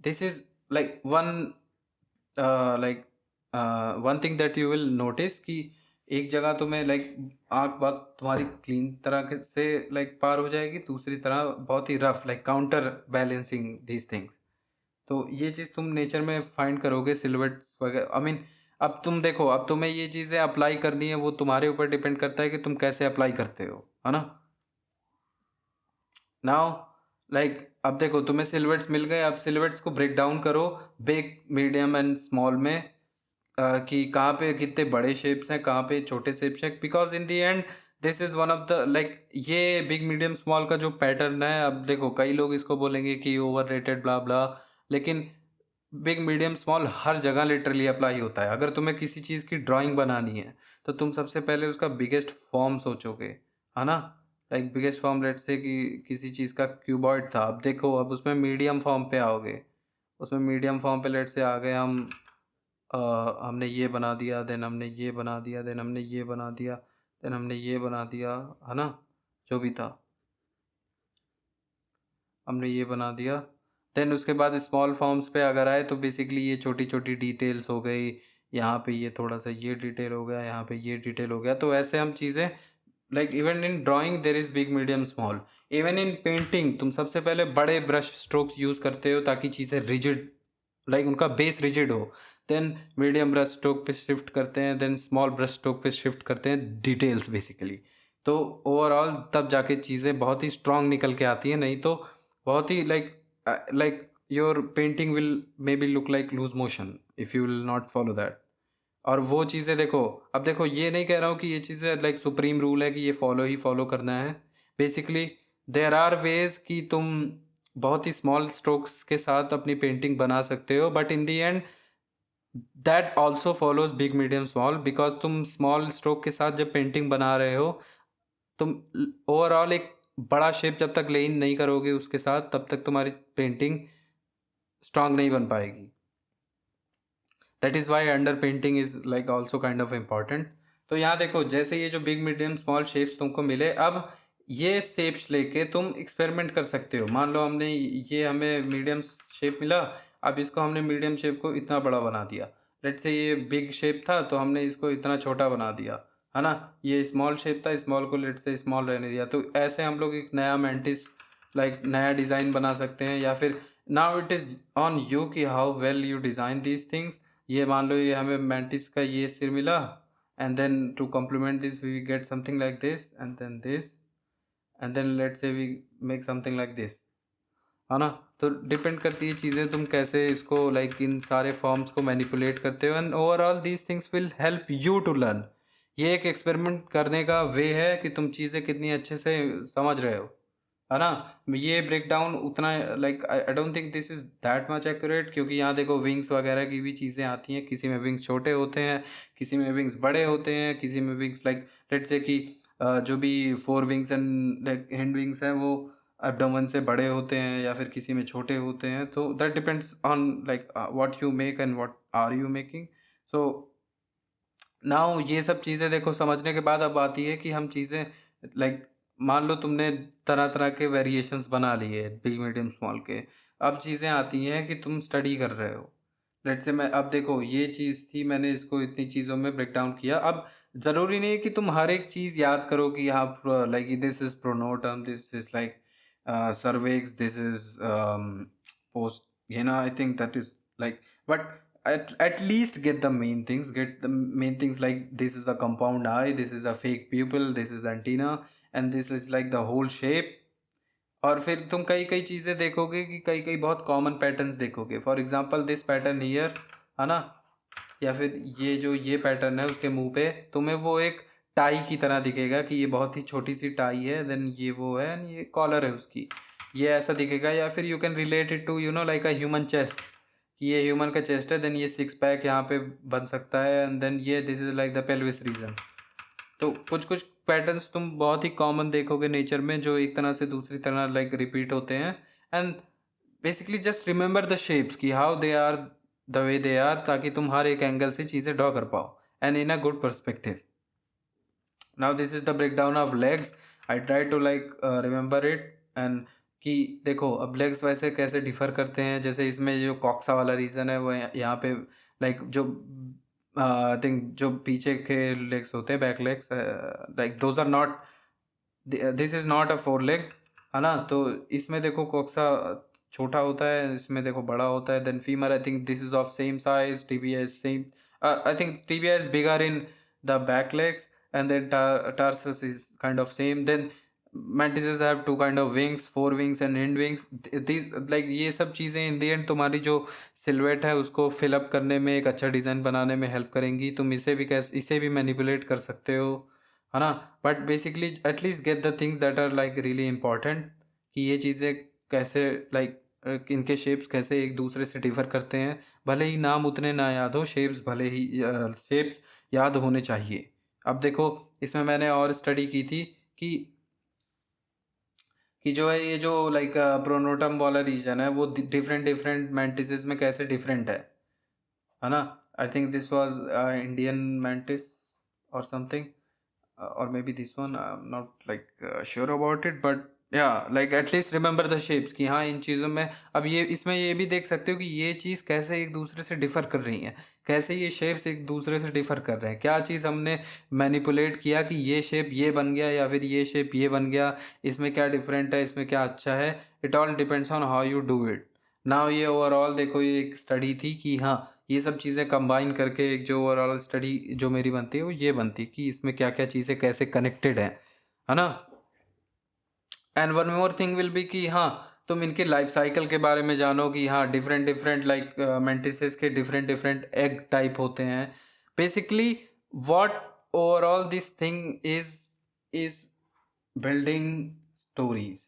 This is like one like one thing that you will notice कि एक जगह तुम्हें लाइक आँख बात तुम्हारी क्लीन तरह से लाइक पार हो जाएगी, दूसरी तरह बहुत ही rough, like counter balancing these things. तो ये चीज़ तुम नेचर में फाइंड करोगे सिल्हूट्स वगैरह, आई मीन अब तुम देखो, अब तुम्हें ये चीज़ें अप्लाई करनी है, वो तुम्हारे ऊपर डिपेंड करता है कि तुम कैसे अप्लाई करते हो, है ना? नाउ लाइक अब देखो तुम्हें सिल्हूट्स मिल गए, अब सिल्हूट्स को ब्रेक डाउन करो बिग मीडियम एंड स्मॉल में, कि कहाँ पे कितने बड़े शेप्स हैं, कहाँ पे छोटे शेप्स हैं, because in the and this is one of the like ये बिग मीडियम स्मॉल का जो पैटर्न है, अब देखो कई लोग इसको बोलेंगे कि ओवर रेटेड ब्ला ब्ला, लेकिन बिग मीडियम स्मॉल हर जगह लिटरली अप्लाई होता है। अगर तुम्हें किसी चीज़ की ड्राइंग बनानी है तो तुम सबसे पहले उसका बिगेस्ट फॉर्म सोचोगे, है ना? लाइक बिगेस्ट फॉर्म लेट से कि किसी चीज़ का क्यूबॉइड था, अब देखो अब उसमें मीडियम फॉर्म पे आओगे, उसमें मीडियम फॉर्म पे लेट से आ गए हम, अ, हमने ये बना दिया, देन हमने ये बना दिया, देन हमने ये बना दिया, देन हमने ये बना दिया, है ना? जो भी था हमने ये बना दिया। देन उसके बाद स्मॉल फॉर्म्स पे अगर आए तो बेसिकली ये छोटी छोटी डिटेल्स हो गई, यहाँ पे ये थोड़ा सा ये डिटेल हो गया, यहाँ पे ये डिटेल हो गया, तो ऐसे हम चीज़ें like even in drawing there is big medium small, even in painting तुम सबसे पहले बड़े ब्रश स्ट्रोक्स यूज़ करते हो ताकि चीज़ें रिजिड लाइक उनका बेस रिजिड हो, देन मीडियम ब्रश स्ट्रोक पे शिफ्ट करते हैं, देन स्मॉल ब्रश स्ट्रोक पे शिफ्ट करते हैं, डिटेल्स बेसिकली। तो ओवरऑल तब जाके चीज़ें बहुत ही स्ट्रांग निकल के आती हैं, नहीं तो बहुत ही like your painting will maybe look like loose motion if you will not follow that. और वो चीज़ें देखो, अब देखो ये नहीं कह रहा हूँ कि ये चीज़ें लाइक सुप्रीम रूल है कि ये फॉलो ही फॉलो करना है। बेसिकली देयर आर वेज कि तुम बहुत ही स्मॉल स्ट्रोक्स के साथ अपनी पेंटिंग बना सकते हो, but in the and that also follows big medium small, because तुम स्मॉल स्ट्रोक के साथ जब पेंटिंग बना रहे हो, तुम ओवरऑल एक बड़ा शेप जब तक ले इन नहीं करोगे उसके साथ, तब तक तुम्हारी पेंटिंग स्ट्रांग नहीं बन पाएगी। That is why under painting is like also kind of important. तो यहाँ देखो, जैसे ये जो बिग मीडियम स्मॉल शेप्स तुमको मिले, अब ये शेप्स लेके तुम एक्सपेरिमेंट कर सकते हो। मान लो हमने ये हमें मीडियम शेप मिला, अब इसको हमने मीडियम शेप को इतना बड़ा बना दिया। लेट्स से ये बिग शेप था तो हमने इसको इतना छोटा बना दिया, है ना। ये स्मॉल शेप था, स्मॉल को लेट्स से स्मॉल रहने दिया। तो ऐसे हम लोग एक नया मेंटिस लाइक नया डिज़ाइन बना सकते हैं, या फिर now it is on you कि how well you design these things. ये मान लो ये हमें मैंटिस का ये सिर मिला, and then to complement this we get something like this, and then this, and then let's say we make something like this, है ना। तो डिपेंड करती है चीज़ें तुम कैसे इसको लाइक इन सारे फॉर्म्स को मैनिपुलेट करते हो, and overall these things will help you to learn. ये एक एक्सपेरिमेंट करने का वे है कि तुम चीज़ें कितनी अच्छे से समझ रहे हो, है ना। ये ब्रेक डाउन उतना like I don't think this is that much accurate, क्योंकि यहाँ देखो विंग्स वगैरह की भी चीज़ें आती हैं। किसी में विंग्स छोटे होते हैं, किसी में विंग्स बड़े होते हैं, किसी में विंग्स लाइक लेट्स से कि जो भी four wings and hand wings हैं वो एब्डोमेन से बड़े होते हैं, या फिर किसी में छोटे होते हैं। तो that depends on like what you make and what are you making. So now ये सब चीज़ें देखो समझने के बाद अब आती है कि हम चीज़ें लाइक मान लो तुमने तरह तरह के वेरिएशंस बना लिए बिग मीडियम स्मॉल के। अब चीज़ें आती हैं कि तुम स्टडी कर रहे हो। लेट्स से मैं अब देखो ये चीज़ थी, मैंने इसको इतनी चीज़ों में ब्रेक डाउन किया। अब ज़रूरी नहीं है कि तुम हर एक चीज़ याद करो कि आप like this is pronotum, this is like cervix, this is post, you know, I think that is like, but at least get the main things, like this is a compound eye, this is a fake pupil, this is antenna, and this is like the whole shape। और फिर तुम कई कई चीज़ें देखोगे कि कई कई बहुत कॉमन पैटर्न्स देखोगे। For example this pattern here, है ना, या फिर ये जो ये पैटर्न है उसके मुंह पे तुम्हें वो एक टाई की तरह दिखेगा कि ये बहुत ही छोटी सी टाई है, देन ये वो है एंड ये कॉलर है उसकी, ये ऐसा दिखेगा। या फिर you can relate it to like a human chest, कि ये ह्यूमन का चेस्ट है, देन ये सिक्स पैक यहाँ पे बन सकता है, एंड देन ये this is like the pelvis region. तो कुछ कुछ पैटर्न्स तुम बहुत ही कॉमन देखोगे नेचर में, जो एक तरह से दूसरी तरह लाइक रिपीट होते हैं। And basically just remember the shapes कि how they are the way they are, ताकि तुम हर एक एंगल से चीज़ें ड्रॉ कर पाओ and in a good perspective. Now this is the breakdown of legs. I try to like remember it. And कि देखो अब लेग्स वैसे कैसे डिफर करते हैं, जैसे इसमें जो कॉक्सा वाला रीज़न है वो यहाँ पे लाइक जो आई थिंक जो पीछे के लेग्स होते हैं, back legs, like those are not, this is not a four leg, है ना। तो इसमें देखो कॉक्सा छोटा होता है, इसमें देखो बड़ा होता है। Then femur, I think this is of same size, tibia is same, I think tibia is bigger in the back legs, and then tarsus is kind of same। Then mantises have two kind of wings, four wings and hind wings। These like ये सब चीज़ें in the end तुम्हारी जो सिलवेट है उसको फिलअप करने में, एक अच्छा डिज़ाइन बनाने में हेल्प करेंगी। तुम इसे भी मैनिपुलेट कर सकते हो, है ना। But basically at least get the things that are like really important, कि ये चीज़ें कैसे लाइक इनके शेप्स कैसे एक दूसरे से डिफर करते हैं। भले ही नाम उतने ना याद हो, शेप्स भले ही शेप्स याद होने चाहिए। अब देखो इसमें मैंने और स्टडी की थी कि जो है ये जो लाइक प्रोनोटम वाला रीजन है वो डिफरेंट डिफरेंट मैंटिसेस में कैसे डिफरेंट है ना। आई think this was Indian mantis और something, or maybe this one, I'm not like sure about it, but yeah, like at least remember the shapes कि हाँ इन चीज़ों में। अब ये इसमें ये भी देख सकते हो कि ये चीज़ कैसे एक दूसरे से डिफ़र कर रही हैं, कैसे ये शेप्स एक दूसरे से डिफ़र कर रहे हैं, क्या चीज़ हमने मैनिपुलेट किया कि ये शेप ये बन गया या फिर ये शेप ये बन गया, इसमें क्या डिफरेंट है, इसमें क्या अच्छा है। It all depends on how you do it. Now ये ओवरऑल देखो, ये एक स्टडी थी कि हाँ, ये सब चीज़ें कंबाइन करके एक जो ओवरऑल स्टडी जो मेरी बनती है वो ये बनती है कि इसमें क्या क्या चीज़ें कैसे कनेक्टेड है ना। And one more thing will be कि हाँ, तुम इनके लाइफ साइकिल के बारे में जानो कि हाँ, डिफरेंट डिफरेंट लाइक मेंटिसेस के डिफरेंट डिफरेंट एग टाइप होते हैं। Basically what overall this thing is building stories,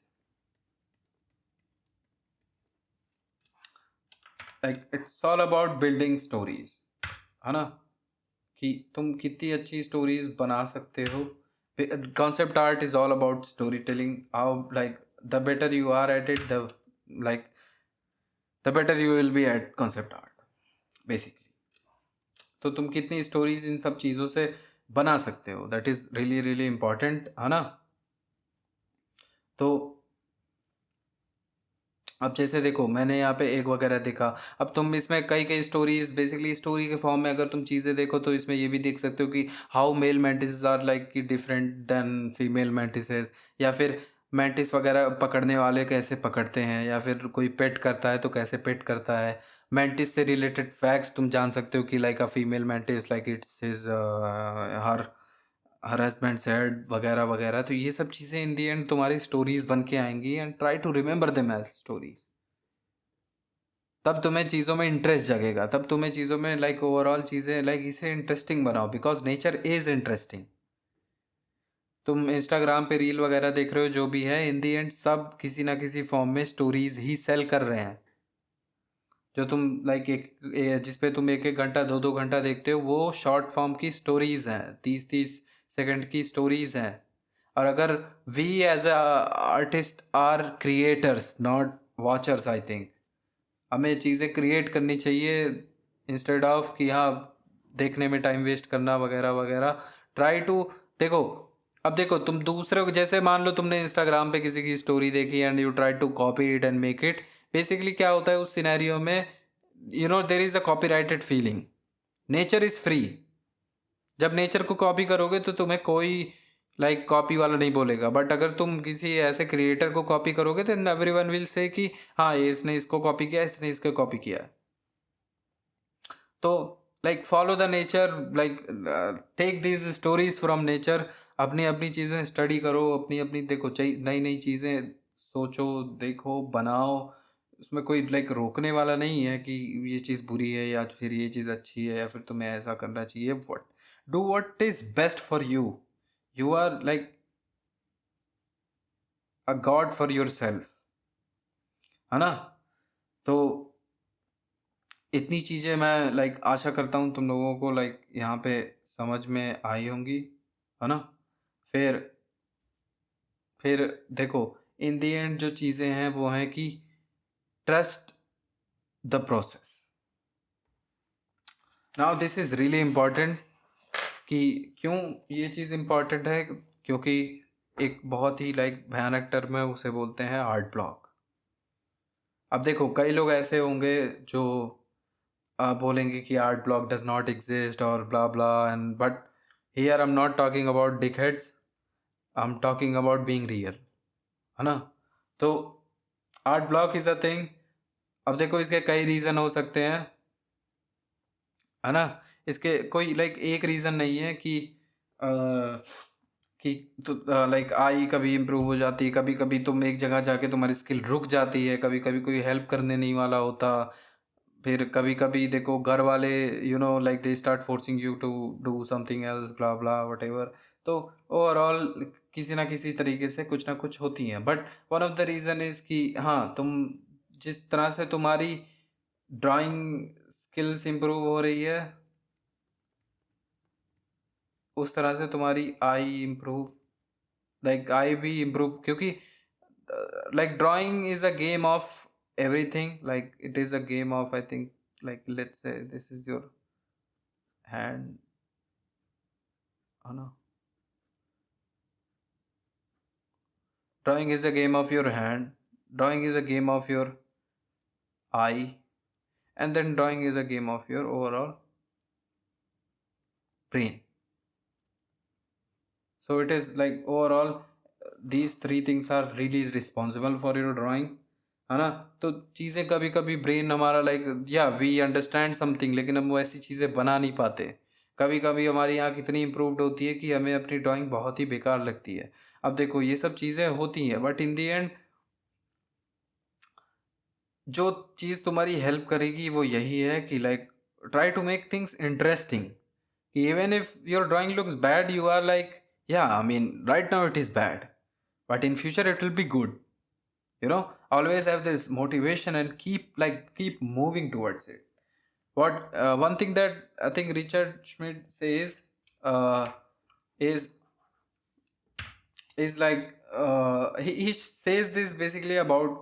like it's all about building stories, है ना, कि तुम कितनी अच्छी स्टोरीज बना सकते हो। Concept art is all about storytelling, how like the better you are at it, the like the better you will be at concept art basically. तो तुम कितनी स्टोरीज इन सब चीज़ों से बना सकते हो, that is really really important, है ना। तो अब जैसे देखो, मैंने यहाँ पे एक वगैरह देखा, अब तुम इसमें कई कई स्टोरीज बेसिकली स्टोरी के फॉर्म में अगर तुम चीज़ें देखो तो इसमें ये भी देख सकते हो कि how male mantis are like कि डिफरेंट देन फीमेल मैंटिसेस, या फिर मैंटिस वगैरह पकड़ने वाले कैसे पकड़ते हैं, या फिर कोई पेट करता है तो कैसे पेट करता है। मैंटिस से रिलेटेड फैक्ट्स तुम जान सकते हो कि like a female mantis like it's his her harassment said वगैरह वगैरह। तो ये सब चीज़ें इन दी एंड तुम्हारी स्टोरीज बन के आएंगी, and try to remember them as stories. तब तुम्हें चीज़ों में इंटरेस्ट जगेगा, तब तुम्हें चीज़ों में लाइक ओवरऑल चीज़ें लाइक इसे इंटरेस्टिंग बनाओ, बिकॉज नेचर इज इंटरेस्टिंग। तुम इंस्टाग्राम पे रील वगैरह देख रहे हो जो भी है, इन दी एंड सब किसी ना किसी फॉर्म में स्टोरीज ही सेल कर रहे हैं। जो तुम लाइक जिस पे तुम एक एक घंटा दो दो घंटा देखते हो, वो शॉर्ट फॉर्म की स्टोरीज हैं, 30-30 सेकंड की स्टोरीज हैं। और अगर we as a artist are creators not watchers, I think हमें चीज़ें क्रिएट करनी चाहिए इंस्टेड ऑफ कि हाँ, देखने में टाइम वेस्ट करना वगैरह वगैरह। ट्राई टू देखो, अब देखो तुम दूसरे को, जैसे मान लो तुमने इंस्टाग्राम पे किसी की स्टोरी देखी and you try to copy it and make it. Basically क्या होता है उस सिनेरियो में, you know there is a copyrighted feeling. Nature is free. जब नेचर को कॉपी करोगे तो तुम्हें कोई लाइक कॉपी वाला नहीं बोलेगा, बट अगर तुम किसी ऐसे क्रिएटर को कॉपी करोगे तो एवरीवन विल से कि हाँ, ये इसने इसको कॉपी किया, इसने इसको कॉपी किया। तो like follow the nature, like take these stories from nature. अपनी अपनी चीज़ें स्टडी करो, अपनी अपनी देखो, नई नई चीज़ें सोचो, देखो, बनाओ। उसमें कोई लाइक रोकने वाला नहीं है कि ये चीज़ बुरी है या फिर ये चीज़ अच्छी है या फिर तुम्हें ऐसा करना चाहिए। What do what is best for you. You are like a god for yourself, है ना। तो इतनी चीज़ें मैं लाइक आशा करता हूँ तुम लोगों को लाइक यहाँ पे समझ में आई होंगी, है ना। फिर फिर देखो, इन दी एंड जो चीज़ें हैं वो हैं कि trust the process. Now this is really important. कि क्यों ये चीज़ इम्पॉर्टेंट है, क्योंकि एक बहुत ही लाइक भयानक टर्म है, उसे बोलते हैं आर्ट ब्लॉक। अब देखो, कई लोग ऐसे होंगे जो बोलेंगे कि art block does not exist और blah blah and, but here I am not talking about dick heads, I am talking about being real, है ना। तो art block is a thing. अब देखो, इसके कई रीज़न हो सकते हैं, है ना। इसके कोई लाइक एक रीज़न नहीं है कि अ, कि तो लाइक आई कभी इम्प्रूव हो जाती है, कभी कभी तुम एक जगह जाके तुम्हारी स्किल रुक जाती है, कभी कभी कोई हेल्प करने नहीं वाला होता। फिर कभी कभी देखो, घर वाले you know like they start forcing you to do something else, blah blah whatever. तो ओवरऑल किसी ना किसी तरीके से कुछ ना कुछ होती हैं, but one of the reason is कि हाँ, तुम जिस तरह से तुम्हारी ड्राइंग स्किल्स इम्प्रूव हो रही है, उस तरह से तुम्हारी आई इम्प्रूव, लाइक आई भी इम्प्रूव, क्योंकि like drawing is a game of everything, like it is a game of, I think, like let's say this is your hand, oh no, drawing is a game of your hand, drawing is a game of your eye, and then drawing is a game of your overall brain. So it is like overall these three things are really responsible for your drawing, है ना? तो चीज़ें कभी कभी ब्रेन हमारा लाइक या वी अंडरस्टैंड समथिंग, लेकिन हम वो ऐसी चीज़ें बना नहीं पाते। कभी कभी हमारी आँख इतनी इम्प्रूव्ड होती है कि हमें अपनी ड्राइंग बहुत ही बेकार लगती है। अब देखो ये सब चीज़ें होती हैं, बट इन दी एंड जो चीज़ तुम्हारी हेल्प करेगी वो यही है कि like try to make things interesting. कि even if your drawing looks bad you are like, या I mean right now it is bad, but in future it will be good. You know, always have this motivation and keep moving towards it. What one thing that I think Richard Schmidt says uh, is like he says this basically about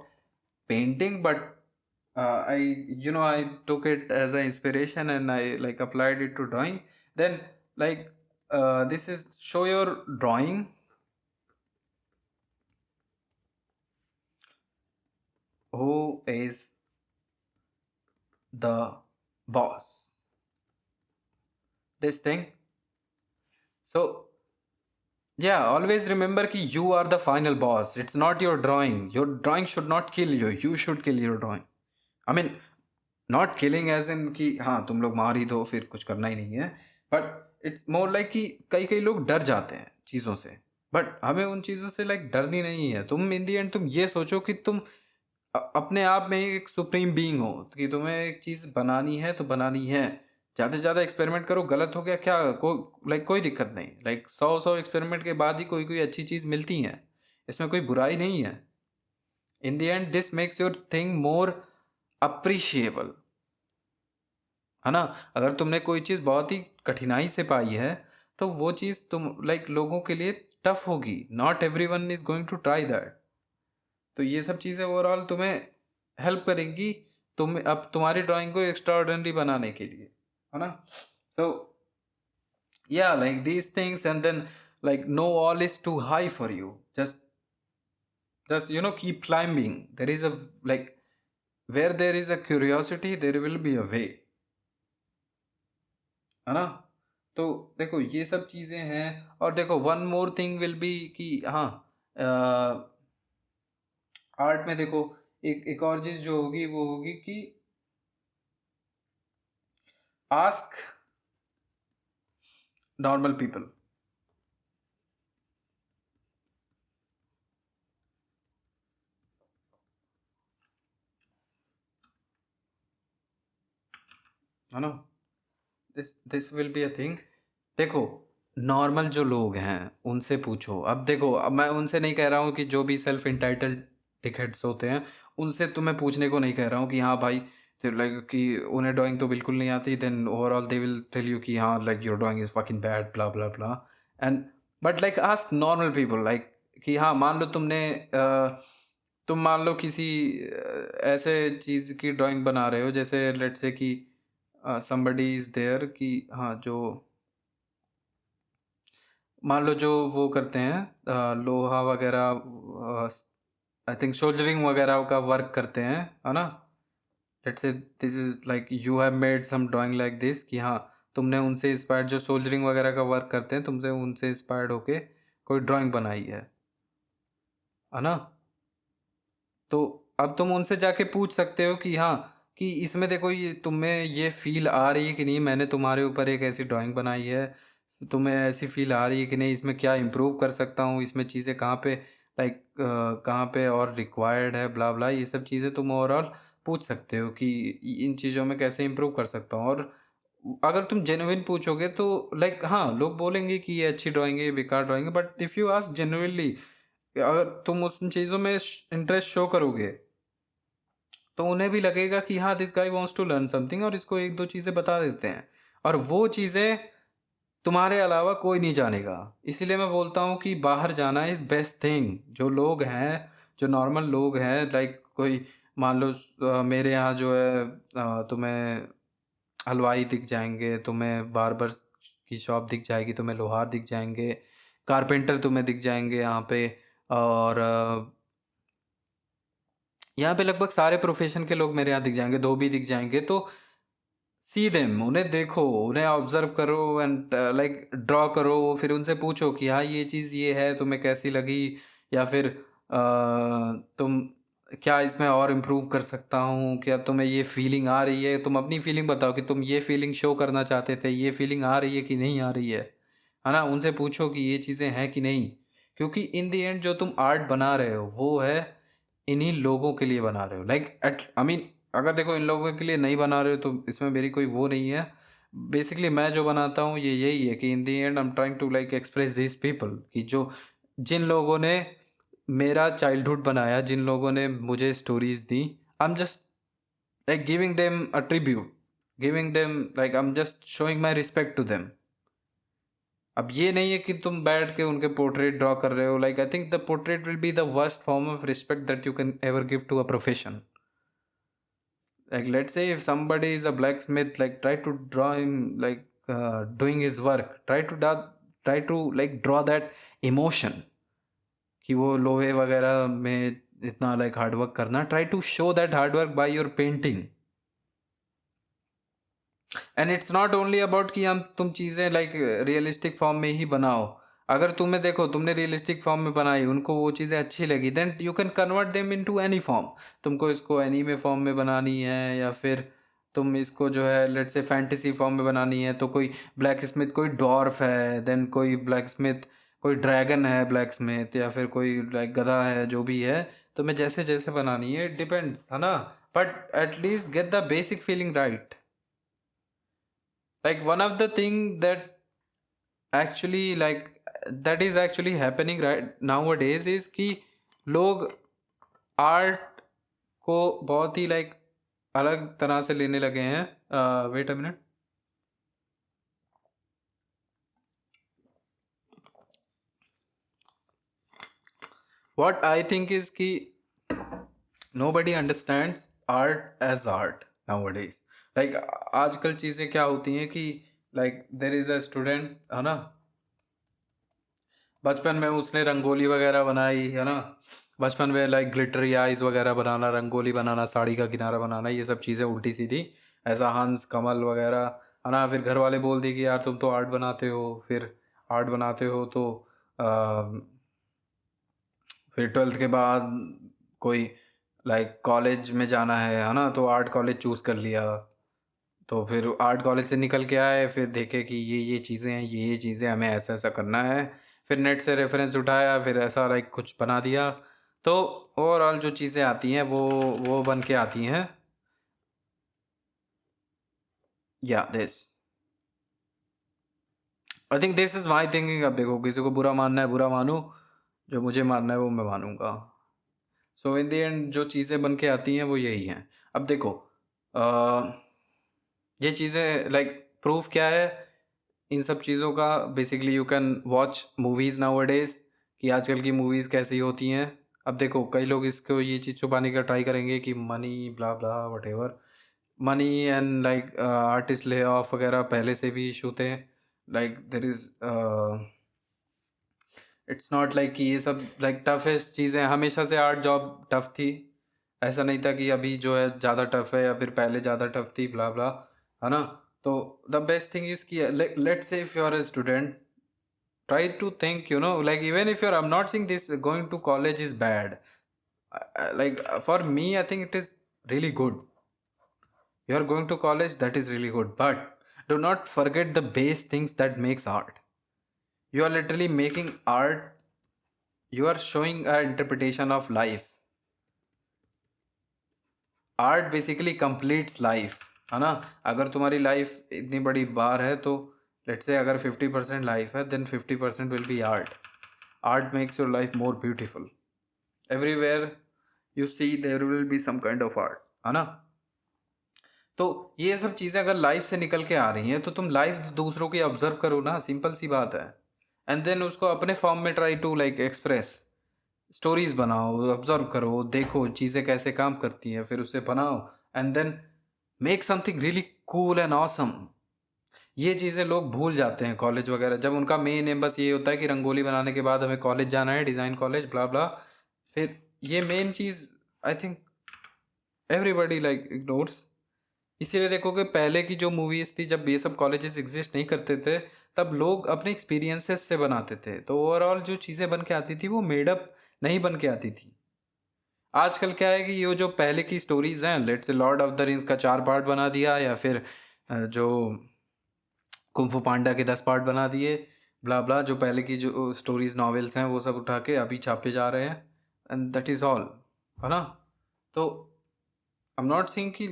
painting, but I I took it as an inspiration and I like applied it to drawing. Then like this is show your drawing. Who is the boss? This thing. So yeah, always remember कि you are the final boss. It's not your drawing. Your drawing should not kill you. You should kill your drawing. I mean, not killing as in कि हाँ तुम लोग मार ही दो फिर कुछ करना ही नहीं है. But it's more like कि कई कई लोग डर जाते हैं चीज़ों से. बट हमें उन चीज़ों से लाइक डरनी नहीं है. तुम इन दी एंड तुम ये सोचो कि तुम अपने आप में एक सुप्रीम बीइंग हो, कि तुम्हें एक चीज़ बनानी है तो बनानी है. ज़्यादा से ज़्यादा एक्सपेरिमेंट करो, गलत हो गया क्या कोई दिक्कत नहीं. लाइक 100 एक्सपेरिमेंट के बाद ही कोई कोई अच्छी चीज़ मिलती है. इसमें कोई बुराई नहीं है. इन the and this makes your thing more appreciable, है ना? अगर तुमने कोई चीज़ बहुत ही कठिनाई से पाई है तो वो चीज़ तुम लाइक लोगों के लिए टफ होगी. Not everyone is going to try that. तो ये सब चीज़ें ओवरऑल तुम्हें हेल्प करेंगी तुम अब तुम्हारी ड्राइंग को एक्स्ट्रा ऑर्डिनरी बनाने के लिए, है ना? सो या like these things and then like no all is too high for you. Just keep climbing. There is a like where there is a curiosity there will be a way, है ना? तो देखो ये सब चीज़ें हैं. और देखो one more thing will be कि हाँ आर्ट में देखो एक और चीज़ जो होगी वो होगी कि आस्क नॉर्मल पीपल. है ना? This will be a thing. देखो नॉर्मल जो लोग हैं उनसे पूछो. अब देखो अब मैं उनसे नहीं कह रहा हूँ कि जो भी सेल्फ इंटाइटल्ड टिकट्स होते हैं उनसे तुम्हें पूछने को नहीं कह रहा हूँ कि हाँ भाई लाइक कि उन्हें ड्राइंग तो बिल्कुल नहीं आती. Then overall they will tell you कि हाँ like your drawing is fucking bad blah blah blah. And but like ask normal people like कि हाँ मान लो तुम मान लो किसी ऐसे चीज़ की ड्राइंग बना रहे हो जैसे लेट्स से कि somebody इज देयर कि हाँ जो मान लो जो वो करते हैं लोहा वगैरह आई थिंक सोल्जरिंग वगैरह का वर्क करते हैं, है ना? Let's say this is like you have made some drawing like this कि हाँ तुमने उनसे इंस्पायर्ड जो सोल्जरिंग वगैरह का वर्क करते हैं तुमसे उनसे इंस्पायर्ड होके कोई ड्राइंग बनाई है ना? तो अब तुम उनसे जाके पूछ सकते हो कि हाँ कि इसमें देखो ये तुम्हें ये फील आ रही है कि नहीं, मैंने तुम्हारे ऊपर एक ऐसी ड्राइंग बनाई है, तुम्हें ऐसी फील आ रही है कि नहीं, इसमें क्या इम्प्रूव कर सकता हूँ, इसमें चीज़ें कहाँ पे लाइक कहाँ पे और रिक्वायर्ड है ब्ला ब्ला. ये सब चीज़ें तुम ओवरऑल पूछ सकते हो कि इन चीज़ों में कैसे इम्प्रूव कर सकता हूँ. और अगर तुम जेन्युइन पूछोगे तो लाइक हाँ लोग बोलेंगे कि ये अच्छी ड्राइंग है ये बेकार ड्राइंग है, but if you ask genuinely, अगर तुम उन चीज़ों में इंटरेस्ट शो करोगे तो उन्हें भी लगेगा कि हाँ this guy wants to learn something और इसको एक दो चीज़ें बता देते हैं. और वो चीज़ें तुम्हारे अलावा कोई नहीं जानेगा. इसीलिए मैं बोलता हूँ कि बाहर जाना इज़ बेस्ट थिंग. जो लोग हैं जो नॉर्मल लोग हैं लाइक कोई मान लो मेरे यहाँ जो है तुम्हें हलवाई दिख जाएंगे, तुम्हें बार्बर की शॉप दिख जाएगी, तुम्हें लोहार दिख जाएंगे, कारपेंटर तुम्हें दिख जाएंगे यहाँ पे. और यहाँ पे लगभग सारे प्रोफेशन के लोग मेरे यहाँ दिख जाएंगे, धोबी दिख जाएंगे. तो सी देम, उन्हें देखो, उन्हें ऑब्जर्व करो एंड लाइक ड्रॉ करो. फिर उनसे पूछो कि हाँ ये चीज़ ये है तुम्हें कैसी लगी, या फिर तुम क्या इसमें और इम्प्रूव कर सकता हूँ, क्या तुम्हें ये फीलिंग आ रही है, तुम अपनी फीलिंग बताओ कि तुम ये फीलिंग शो करना चाहते थे, ये फीलिंग आ रही है कि नहीं आ रही है ना। उनसे पूछो कि ये चीज़ें हैं कि नहीं, क्योंकि इन दी एंड जो तुम आर्ट बना रहे हो वो है इन्हीं लोगों के लिए बना रहे हो, लाइक एट आई मीन अगर देखो इन लोगों के लिए नहीं बना रहे हो तो इसमें मेरी कोई वो नहीं है। बेसिकली मैं जो बनाता हूँ ये यही है कि in the end I am trying to like express this people, कि जो जिन लोगों ने मेरा चाइल्डहुड बनाया, जिन लोगों ने मुझे स्टोरीज दी, I am just like giving them a tribute, giving them like I am just showing my respect to them. अब ये नहीं है कि तुम बैठ के उनके पोर्ट्रेट ड्रॉ कर रहे हो, like I think the portrait will be the worst form of respect that you can ever give to a profession. Like let's say if somebody is a blacksmith, like try to draw him like doing his work, try to like draw that emotion कि वो लोहे वगैरह में इतना लाइक हार्डवर्क करना, try to show that hard work by your painting. And it's not only about कि हम तुम चीज़ें लाइक रियलिस्टिक फॉर्म में ही बनाओ। अगर तुम्हें देखो तुमने रियलिस्टिक फॉर्म में बनाई, उनको वो चीज़ें अच्छी लगी, then you can convert them into any form. तुमको इसको एनीमे फॉर्म में बनानी है या फिर तुम इसको जो है लेट्स से फैंटेसी फॉर्म में बनानी है, तो कोई ब्लैक स्मिथ कोई डॉर्फ है, देन कोई ब्लैक स्मिथ कोई ड्रैगन है ब्लैक स्मिथ, या फिर कोई लाइक गधा है, जो भी है तुम्हें जैसे जैसे बनानी है, इट डिपेंड्स है ना। But at least get the basic feeling right. Like one of the thing that actually like that is actually happening right nowadays is कि लोग आर्ट को बहुत ही लाइक अलग तरह से लेने लगे हैं। Wait a minute. What I think is कि nobody understands art as art nowadays। like आजकल चीज़ें क्या होती हैं कि like there is a student है ना, बचपन में उसने रंगोली वगैरह बनाई है ना, बचपन में लाइक ग्लिटरी आइज वगैरह बनाना, रंगोली बनाना, साड़ी का किनारा बनाना, ये सब चीज़ें उल्टी सीधी ऐसा हंस कमल वगैरह है ना। फिर घर वाले बोल दिए कि यार तुम तो आर्ट बनाते हो, फिर आर्ट बनाते हो तो फिर ट्वेल्थ के बाद कोई लाइक कॉलेज में जाना है ना, तो आर्ट कॉलेज चूज़ कर लिया। तो फिर आर्ट कॉलेज से निकल के आए, फिर देखे कि ये चीज़ें हैं, ये चीज़ें हमें ऐसा ऐसा करना है, फिर नेट से रेफरेंस उठाया, फिर ऐसा लाइक कुछ बना दिया। तो ओवरऑल जो चीज़ें आती हैं वो बन के आती हैं। या this I think this is my thinking. अब देखो किसी को बुरा मानना है बुरा मानो, जो मुझे मानना है वो मैं मानूंगा। सो इन द एंड जो चीज़ें बन के आती हैं वो यही हैं। अब देखो ये चीज़ें लाइक प्रूफ क्या है इन सब चीज़ों का। Basically you can watch movies now days कि आजकल की मूवीज़ कैसी होती हैं। अब देखो कई लोग इसको ये चीज़ छुपाने का ट्राई करेंगे कि money blah blah what ever, money and like artist lay off वगैरह पहले से भी इशू थे। Like there is it's not like कि ये सब लाइक टफेस्ट चीज़ें, हमेशा से आर्ट जॉब टफ थी। ऐसा नहीं था कि अभी जो है ज़्यादा टफ है या फिर पहले ज़्यादा टफ थी ब्ला ब्ला, है ना। तो द बेस्ट थिंग इज़ कि let's say if you are a student, try to think, like even if you're, I'm not saying this going to college is bad. For me I think it is really good. You're going to college, that is really good, but do not forget the base things that makes art. You are literally making art, you are showing an interpretation of life. Art basically completes life, है ना। अगर तुम्हारी लाइफ इतनी बड़ी बार है तो लेट्स से अगर 50% लाइफ है then 50% will be art. Art makes your life more beautiful. Everywhere you see there will be some kind of art, है ना। तो ये सब चीज़ें अगर लाइफ से निकल के आ रही हैं तो तुम लाइफ दूसरों की ऑब्जर्व करो ना, सिंपल सी बात है। एंड देन उसको अपने फॉर्म में try to like express, stories बनाओ, ऑब्जर्व करो, देखो चीज़ें कैसे काम करती हैं, फिर उसे बनाओ and then make something really cool and awesome. ये चीज़ें लोग भूल जाते हैं कॉलेज वगैरह, जब उनका मेन एम बस ये होता है कि रंगोली बनाने के बाद हमें कॉलेज जाना है, डिज़ाइन कॉलेज ब्ला ब्ला। फिर ये main cheese I think everybody like ignores. इसीलिए देखो कि पहले की जो मूवीज़ थी, जब ये सब कॉलेजेस एग्जिस्ट नहीं करते थे, तब लोग अपने एक्सपीरियंसेस से बनाते थे, तो ओवरऑल जो चीज़ें बन के आती थी वो मेडअप नहीं बन के आती थी। आजकल क्या है कि ये जो पहले की स्टोरीज हैं, लेट्स से लॉर्ड ऑफ द रिंग्स का 4 पार्ट बना दिया, या फिर जो कुंफू पांडा के 10 पार्ट बना दिए, ब्ला ब्ला, जो पहले की जो स्टोरीज नॉवेल्स हैं वो सब उठा के अभी छापे जा रहे हैं, एंड दैट इज़ ऑल, है ना? तो आई एम नॉट सेइंग कि,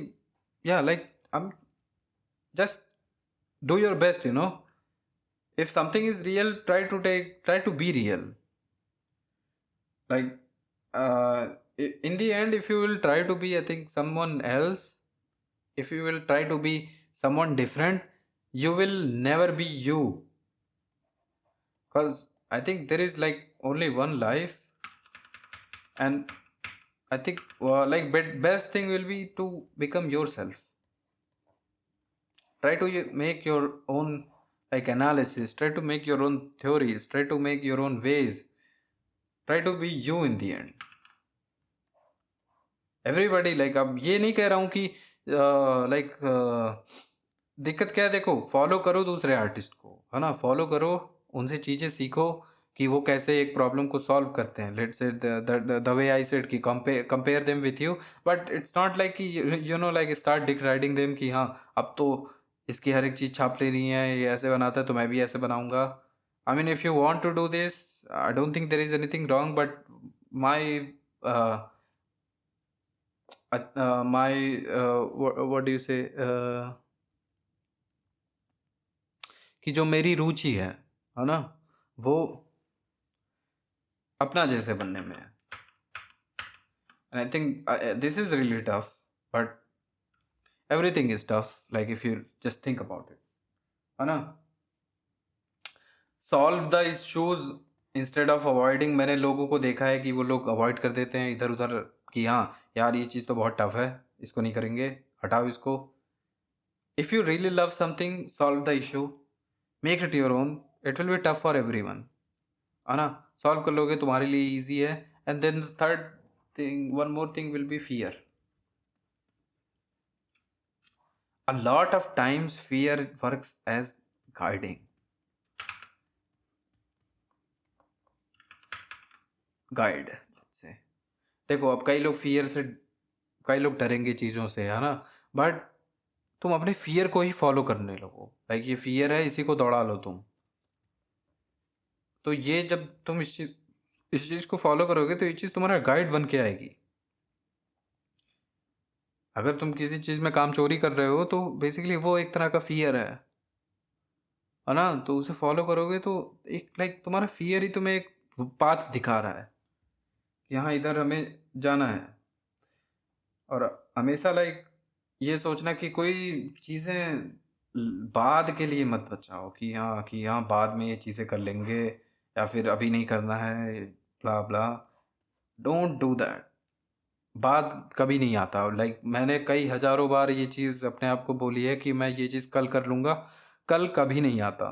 या like, I am just do your best, if something is real, try to be real. Like, in the end, if you will try to be, I think, someone else, if you will try to be someone different, you will never be you, because I think there is like only one life. And I think, like, best thing will be to become yourself. Try to make your own, like, analysis, try to make your own theories, try to make your own ways, try to be you in the end. Everybody, like, अब ये नहीं कह रहा हूँ कि लाइक, दिक्कत क्या है, देखो, फॉलो करो दूसरे आर्टिस्ट को, है ना, फॉलो करो, उनसे चीज़ें सीखो कि वो कैसे एक प्रॉब्लम को सॉल्व करते हैं। Let's say the way I said कि compare them with you, but it's not like कि लाइक स्टार्ट डिक्राइडिंग देम कि हाँ, अब तो इसकी हर एक चीज़ छाप ले रही है, ये ऐसे बनाता है तो मैं भी ऐसे बनाऊंगा। I mean, if you want to do this, I don't think there is anything wrong, but my my what do you say, कि जो मेरी रुचि है ना, वो अपना जैसे बनने में है। And I think this is really tough, but everything is tough, like if you just think about it, है ना। Solve the issues instead of avoiding. मैंने लोगों को देखा है कि वो लोग अवॉइड कर देते हैं इधर उधर, कि हाँ यार ये चीज़ तो बहुत टफ है, इसको नहीं करेंगे, हटाओ इसको। If you really love something, solve the issue, make it your own. It will be tough for everyone, है ना। सॉल्व कर लोगे तुम्हारे लिए इजी है। And then third thing, one more thing will be fear. A lot of times fear works as guiding, guide से। देखो, अब कई लोग फियर से, कई लोग डरेंगे चीज़ों से, है ना, बट तुम अपने फियर को ही फॉलो करने लगो। लाइक, ये फियर है, इसी को दौड़ा लो तुम। तो ये जब तुम इस चीज़ को फॉलो करोगे तो ये चीज़ तुम्हारा गाइड बन के आएगी। अगर तुम किसी चीज़ में काम चोरी कर रहे हो तो बेसिकली वो एक तरह का फियर है ना। तो उसे फॉलो करोगे तो एक, लाइक, तुम्हारा फियर ही तुम्हें एक पाथ दिखा रहा है कि हाँ, इधर हमें जाना है। और हमेशा, लाइक, ये सोचना कि कोई चीज़ें बाद के लिए मत बचाओ, कि हाँ बाद में ये चीज़ें कर लेंगे, या फिर अभी नहीं करना है, blah blah. Don't do that. बाद कभी नहीं आता। लाइक, मैंने कई हज़ारों बार ये चीज़ अपने आप को बोली है कि मैं ये चीज़ कल कर लूँगा, कल कभी नहीं आता।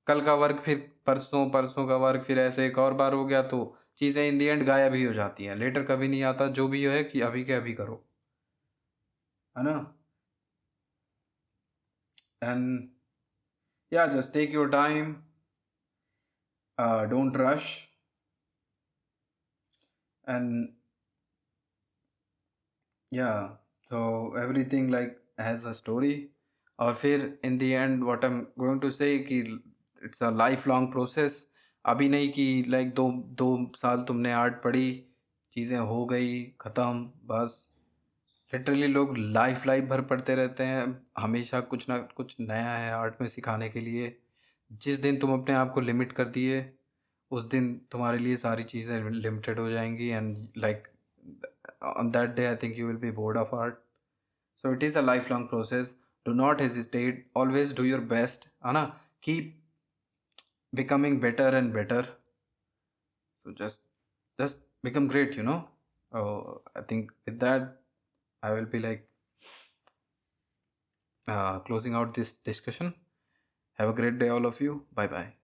कल का वर्क फिर परसों, परसों का वर्क फिर ऐसे एक और बार हो गया, तो चीज़ें इन दी एंड गायब ही हो जाती हैं। लेटर कभी नहीं आता। जो भी है कि अभी के अभी करो, है ना। And yeah, just take your time, don't rush, and yeah, so everything like has a story। और फिर in the end what I'm going to say कि it's a lifelong process। अभी नहीं कि लाइक 2 साल तुमने आर्ट पढ़ी, चीज़ें हो गई ख़त्म, बस। लिटरली लोग लाइफ भर पढ़ते रहते हैं। हमेशा कुछ ना कुछ नया है आर्ट में सिखाने के लिए। जिस दिन तुम अपने आप को लिमिट कर दिए, उस दिन तुम्हारे लिए सारी चीज़ें लिमिटेड हो जाएंगी, and like on that day I think you will be bored of art। so it is a lifelong process। do not hesitate, always do your best, है ना। keep becoming better and better। so just become great, I think with that I will be like closing out this discussion। have a great day all of you, bye bye।